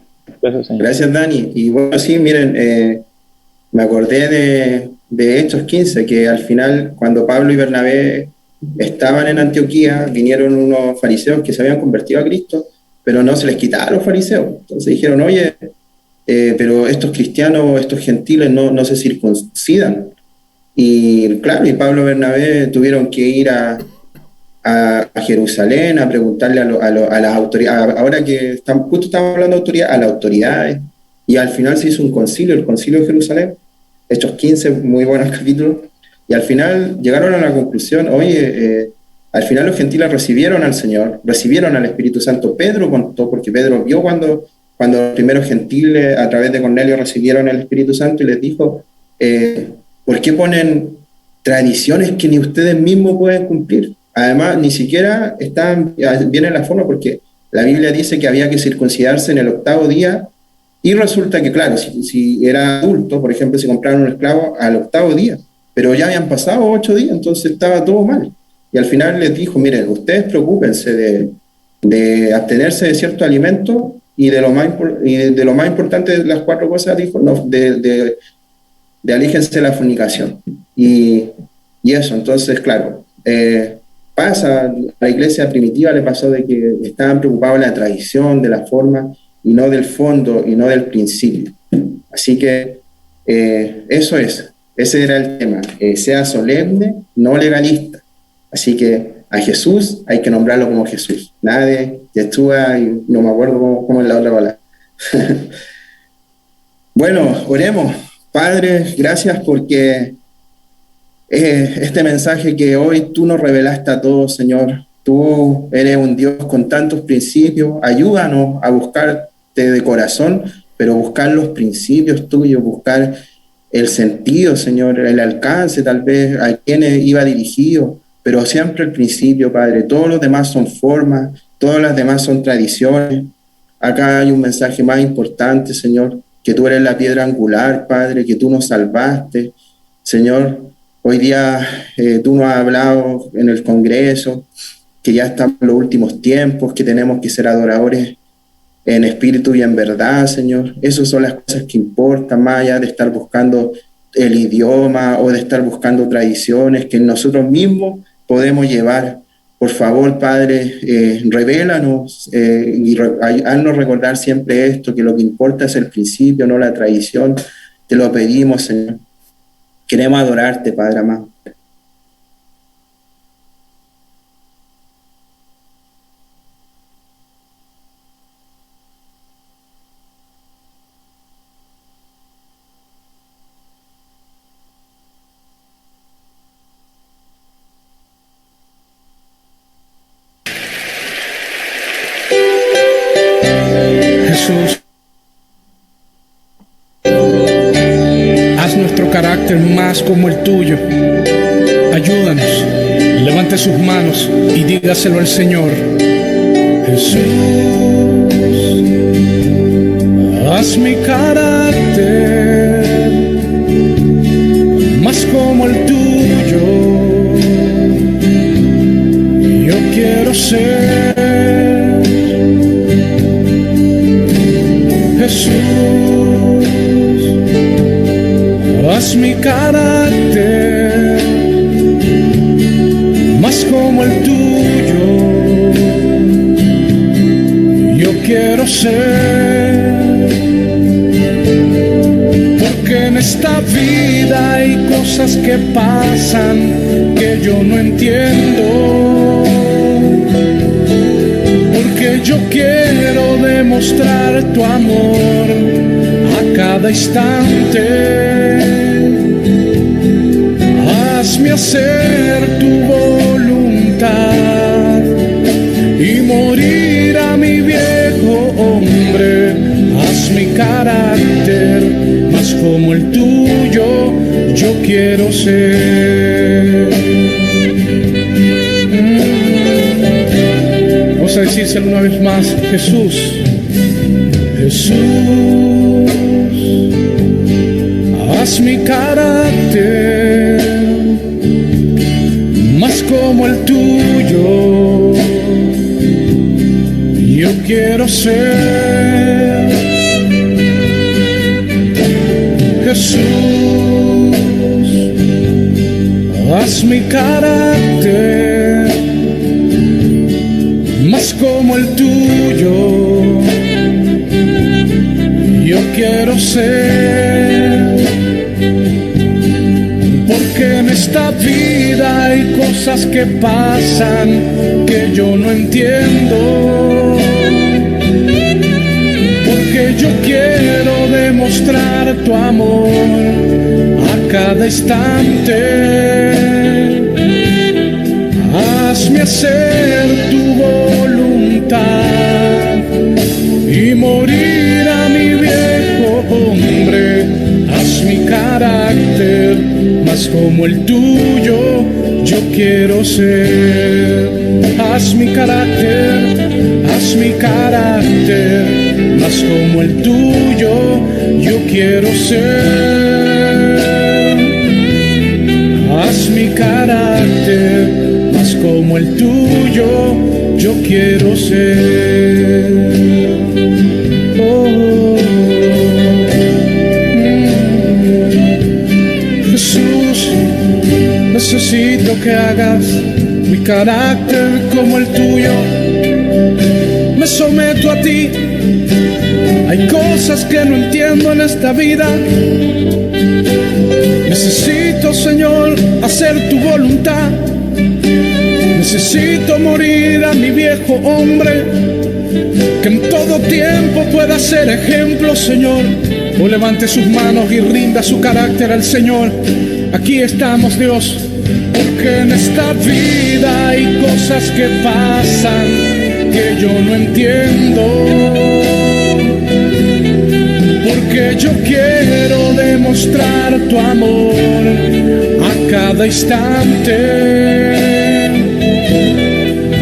[SPEAKER 8] Gracias, señor.
[SPEAKER 3] Gracias, Dani. Y bueno, sí, miren, me acordé de Hechos 15, que al final, cuando Pablo y Bernabé estaban en Antioquía, vinieron unos fariseos que se habían convertido a Cristo, pero no se les quitaba a los fariseos. Entonces dijeron, oye, pero estos cristianos, estos gentiles no se circuncidan. Y claro, y Pablo y Bernabé tuvieron que ir a Jerusalén a preguntarle a las autoridades, ahora que justo estamos hablando de autoridades, a las autoridades, y al final se hizo un concilio, el concilio de Jerusalén, Hechos 15, muy buenos capítulos, y al final llegaron a la conclusión, oye, al final los gentiles recibieron al Señor, recibieron al Espíritu Santo. Pedro contó, porque Pedro vio cuando los primeros gentiles a través de Cornelio recibieron el Espíritu Santo, y les dijo, ¿por qué ponen tradiciones que ni ustedes mismos pueden cumplir? Además, ni siquiera están bien en la forma, porque la Biblia dice que había que circuncidarse en el 8º día, y resulta que, claro, si era adulto, por ejemplo, si compraron un esclavo al 8º día, pero ya habían pasado 8 días, entonces estaba todo mal. Y al final les dijo, miren, ustedes preocúpense de abstenerse de cierto alimento, y de lo más importante de las 4 cosas, dijo, no, de alíjense de la fornicación. Y eso, entonces, claro, pasa, a la iglesia primitiva le pasó de que estaban preocupados de la tradición, de la forma, y no del fondo, y no del principio. Así que ese era el tema, sea solemne, no legalista. Así que a Jesús hay que nombrarlo como Jesús, nada de Yeshua, y no me acuerdo cómo es la otra palabra. Bueno, oremos. Padre, gracias porque este mensaje que hoy tú nos revelaste a todos, Señor. Tú eres un Dios con tantos principios. Ayúdanos a buscarte de corazón, pero buscar los principios tuyos, buscar el sentido, Señor, el alcance, tal vez a quienes iba dirigido, pero siempre el principio, Padre. Todos los demás son formas, todas las demás son tradiciones. Acá hay un mensaje más importante, Señor, que tú eres la piedra angular, Padre, que tú nos salvaste, Señor. Hoy día tú nos has hablado en el Congreso que ya estamos en los últimos tiempos, que tenemos que ser adoradores en espíritu y en verdad, Señor. Esas son las cosas que importan, más allá de estar buscando el idioma o de estar buscando tradiciones que nosotros mismos podemos llevar. Por favor, Padre, revélanos haznos recordar siempre esto, que lo que importa es el principio, no la tradición. Te lo pedimos, Señor. Queremos adorarte, Padre amado.
[SPEAKER 5] Jesús, haz nuestro carácter más como el tuyo. Ayúdanos, levante sus manos y dígaselo al Señor. Jesús, haz mi carácter más como el tuyo. Yo quiero ser Jesús, haz mi carácter más como el tuyo. Yo quiero ser, porque en esta vida hay cosas que pasan que yo no entiendo. Porque yo quiero demostrar tu amor a cada instante. Hazme hacer tu voluntad y morir a mi viejo hombre. Haz mi carácter más como el tuyo. Yo quiero ser. Vamos a decírselo una vez más. Jesús, Jesús, haz mi carácter más como el tuyo. Yo quiero ser Jesús, haz mi carácter más como el tuyo. Yo quiero ser, porque en esta vida hay cosas que pasan que yo no entiendo. Porque yo quiero demostrar tu amor a cada instante. Hazme hacer tu voluntad y morir a mi viejo hombre. Haz mi carácter más como el tuyo. Yo quiero ser. Haz mi carácter más como el tuyo. Yo quiero ser. Haz mi carácter más como el tuyo. Yo quiero ser. Jesús, necesito que hagas mi carácter como el tuyo. Me someto a ti. Hay cosas que no entiendo en esta vida. Necesito, Señor, hacer tu voluntad. Necesito morir a mi viejo hombre, que en todo tiempo pueda ser ejemplo, Señor. O levante sus manos y rinda su carácter al Señor. Aquí estamos, Dios, porque en esta vida hay cosas que pasan que yo no entiendo. Porque yo quiero demostrar tu amor a cada instante.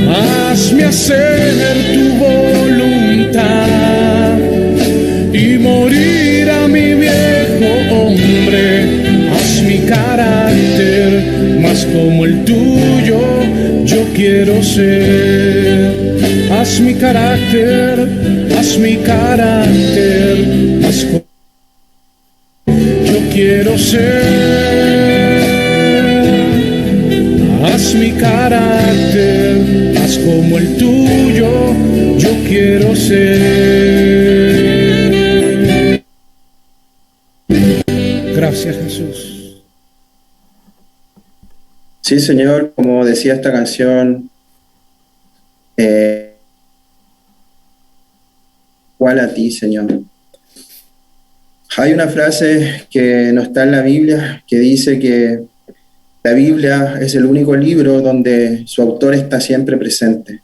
[SPEAKER 5] Hazme hacer tu voluntad y morir a mi viejo hombre. Haz mi carácter más como el tuyo. Yo quiero ser. Haz mi carácter más como yo quiero ser. Haz mi carácter, haz como el tuyo, yo quiero ser. Gracias, Jesús.
[SPEAKER 3] Sí, Señor, como decía esta canción, igual a ti, Señor. Hay una frase que no está en la Biblia que dice que la Biblia es el único libro donde su autor está siempre presente.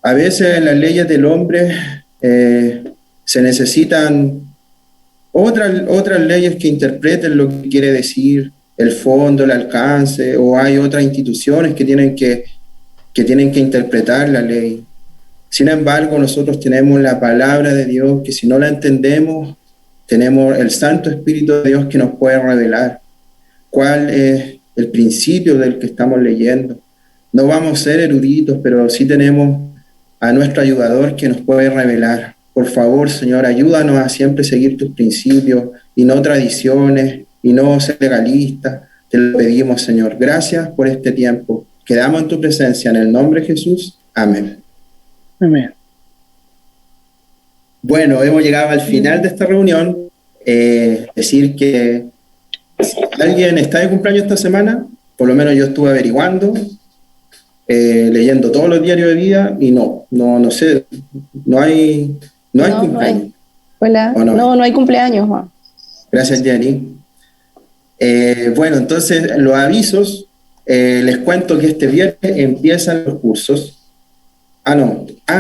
[SPEAKER 3] A veces en las leyes del hombre se necesitan otras leyes que interpreten lo que quiere decir el fondo, el alcance, o hay otras instituciones que tienen que interpretar la ley. Sin embargo, nosotros tenemos la palabra de Dios que si no la entendemos, tenemos el Santo Espíritu de Dios que nos puede revelar cuál es el principio del que estamos leyendo. No vamos a ser eruditos, pero sí tenemos a nuestro ayudador que nos puede revelar. Por favor, Señor, ayúdanos a siempre seguir tus principios y no tradiciones y no ser legalistas. Te lo pedimos, Señor. Gracias por este tiempo. Quedamos en tu presencia. En el nombre de Jesús. Amén.
[SPEAKER 7] Amén.
[SPEAKER 3] Bueno, hemos llegado al final de esta reunión. Decir que si alguien está de cumpleaños esta semana, por lo menos yo estuve averiguando, leyendo todos los diarios de vida y no sé, no hay cumpleaños.
[SPEAKER 9] Hola. No hay cumpleaños, Juan.
[SPEAKER 3] Gracias, Jenny. Bueno, entonces los avisos, les cuento que este viernes empiezan los cursos.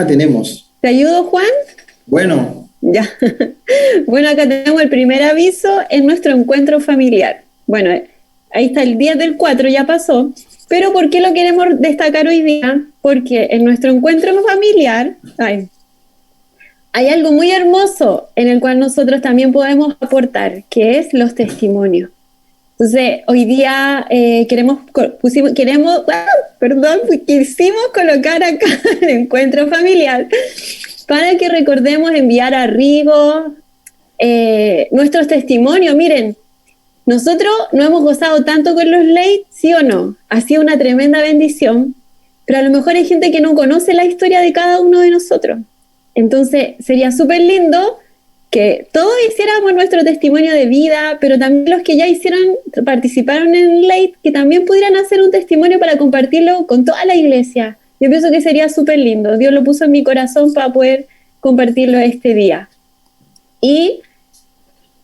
[SPEAKER 3] Tenemos.
[SPEAKER 1] ¿Te ayudo, Juan?
[SPEAKER 3] Bueno.
[SPEAKER 1] Ya. Bueno, acá tenemos el primer aviso en nuestro encuentro familiar. Bueno, ahí está el 10 del 4, ya pasó. Pero ¿por qué lo queremos destacar hoy día? Porque en nuestro encuentro familiar hay algo muy hermoso en el cual nosotros también podemos aportar, que es los testimonios. Entonces, hoy día quisimos colocar acá el encuentro familiar para que recordemos enviar a Rigo nuestros testimonios. Miren, nosotros no hemos gozado tanto con los late, ¿sí o no? Ha sido una tremenda bendición, pero a lo mejor hay gente que no conoce la historia de cada uno de nosotros. Entonces, sería súper lindo que todos hiciéramos nuestro testimonio de vida, pero también los que ya participaron en Late, que también pudieran hacer un testimonio para compartirlo con toda la iglesia. Yo pienso que sería súper lindo. Dios lo puso en mi corazón para poder compartirlo este día. ¿Y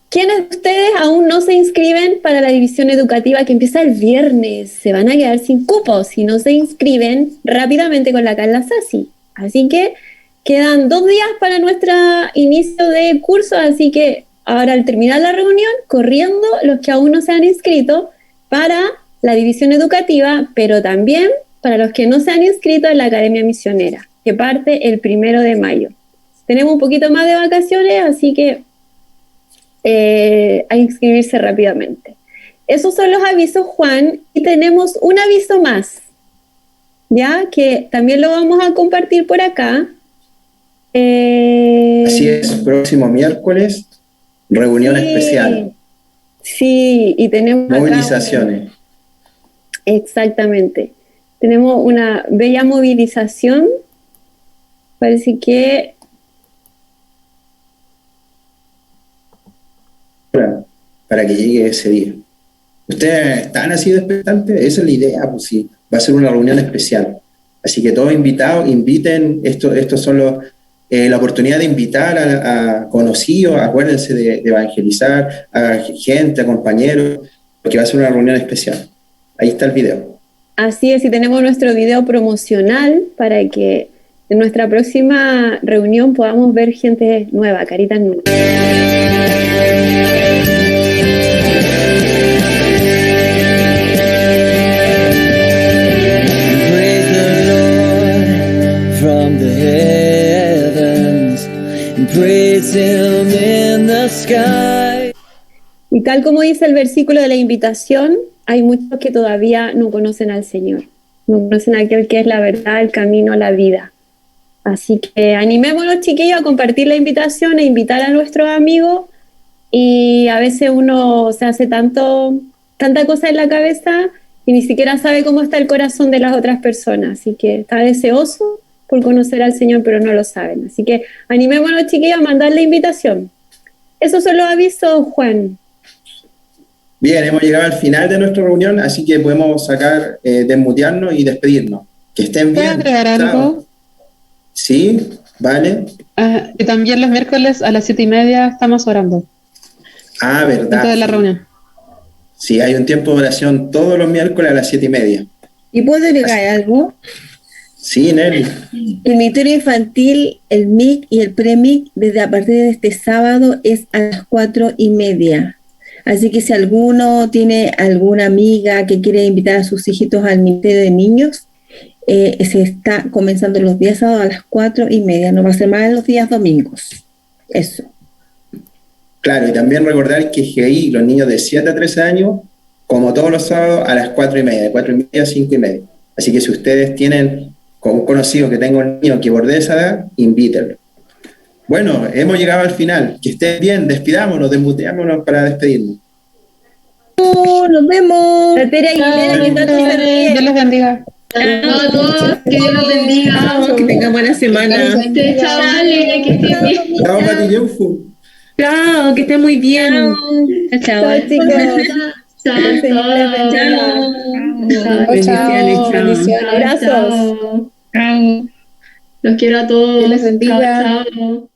[SPEAKER 1] quiénes de ustedes aún no se inscriben para la división educativa que empieza el viernes? Se van a quedar sin cupos si no se inscriben rápidamente con la Carla Sassi. Así que quedan 2 días para nuestro inicio de curso, así que ahora al terminar la reunión, corriendo los que aún no se han inscrito para la división educativa, pero también para los que no se han inscrito en la Academia Misionera, que parte el 1 de mayo. Tenemos un poquito más de vacaciones, así que a inscribirse rápidamente. Esos son los avisos, Juan, y tenemos un aviso más, ya que también lo vamos a compartir por acá.
[SPEAKER 3] Así es, próximo miércoles, reunión especial.
[SPEAKER 1] Sí, y tenemos
[SPEAKER 3] movilizaciones.
[SPEAKER 1] Exactamente. Tenemos una bella movilización. Parece que
[SPEAKER 3] para que llegue ese día. ¿Ustedes están así de expectantes? Esa es la idea, pues sí. Va a ser una reunión especial. Así que todos invitados, inviten. Estos son la oportunidad de invitar a conocidos, acuérdense de evangelizar a gente, a compañeros, porque va a ser una reunión especial. Ahí está el video.
[SPEAKER 1] Así es, y tenemos nuestro video promocional para que en nuestra próxima reunión podamos ver gente nueva, caritas nuevas. Y tal como dice el versículo de la invitación, hay muchos que todavía no conocen al Señor, no conocen a aquel que es la verdad, el camino, la vida. Así que animémonos, chiquillos, a compartir la invitación, a invitar a nuestros amigos. Y a veces uno se hace tanta cosa en la cabeza y ni siquiera sabe cómo está el corazón de las otras personas, así que está deseoso por conocer al Señor, pero no lo saben. Así que animémonos, chiquillos, a mandarle invitación. Esos son los avisos, Juan.
[SPEAKER 3] Bien, hemos llegado al final de nuestra reunión, así que podemos sacar, desmutearnos y despedirnos. Que estén
[SPEAKER 2] ¿Puedo
[SPEAKER 3] bien.
[SPEAKER 2] agregar algo?
[SPEAKER 3] Sí, vale.
[SPEAKER 2] Y también los miércoles a las 7:30 estamos orando.
[SPEAKER 3] Ah, verdad.
[SPEAKER 2] Antes de la reunión.
[SPEAKER 3] Sí, hay un tiempo de oración todos los miércoles a las 7:30.
[SPEAKER 4] ¿Y puedo agregar algo?
[SPEAKER 3] Sí, Nelly.
[SPEAKER 4] El ministerio infantil, el MIC y el PREMIC, desde a partir de este sábado es a las 4:30. Así que si alguno tiene alguna amiga que quiere invitar a sus hijitos al ministerio de niños, se está comenzando los días sábados a las 4:30. No va a ser más en los días domingos. Eso.
[SPEAKER 3] Claro, y también recordar que GI, los niños de 7 a 13 años, como todos los sábados, a las 4:30, de 4:30 a 5:30. Así que si ustedes tienen un conocido que tenga un niño que borde esa edad, invítenlo. Bueno, hemos llegado al final. Que estén bien, despidámonos, desmuteámonos para despedirnos.
[SPEAKER 4] Nos vemos.
[SPEAKER 2] Dios los bendiga.
[SPEAKER 1] Chao a todos, que Dios los bendiga.
[SPEAKER 4] Que tengan buena semana.
[SPEAKER 1] Chao, Ale, que estés bien.
[SPEAKER 3] Chao, Pati Yeufu.
[SPEAKER 1] Chao, que estés muy bien.
[SPEAKER 4] Chao, chicos.
[SPEAKER 1] Chao,
[SPEAKER 4] Bendiciones, chao.
[SPEAKER 1] Abrazos.
[SPEAKER 9] Chao.
[SPEAKER 1] Los quiero a todos.
[SPEAKER 9] Dios les bendiga.
[SPEAKER 1] Chao, chao.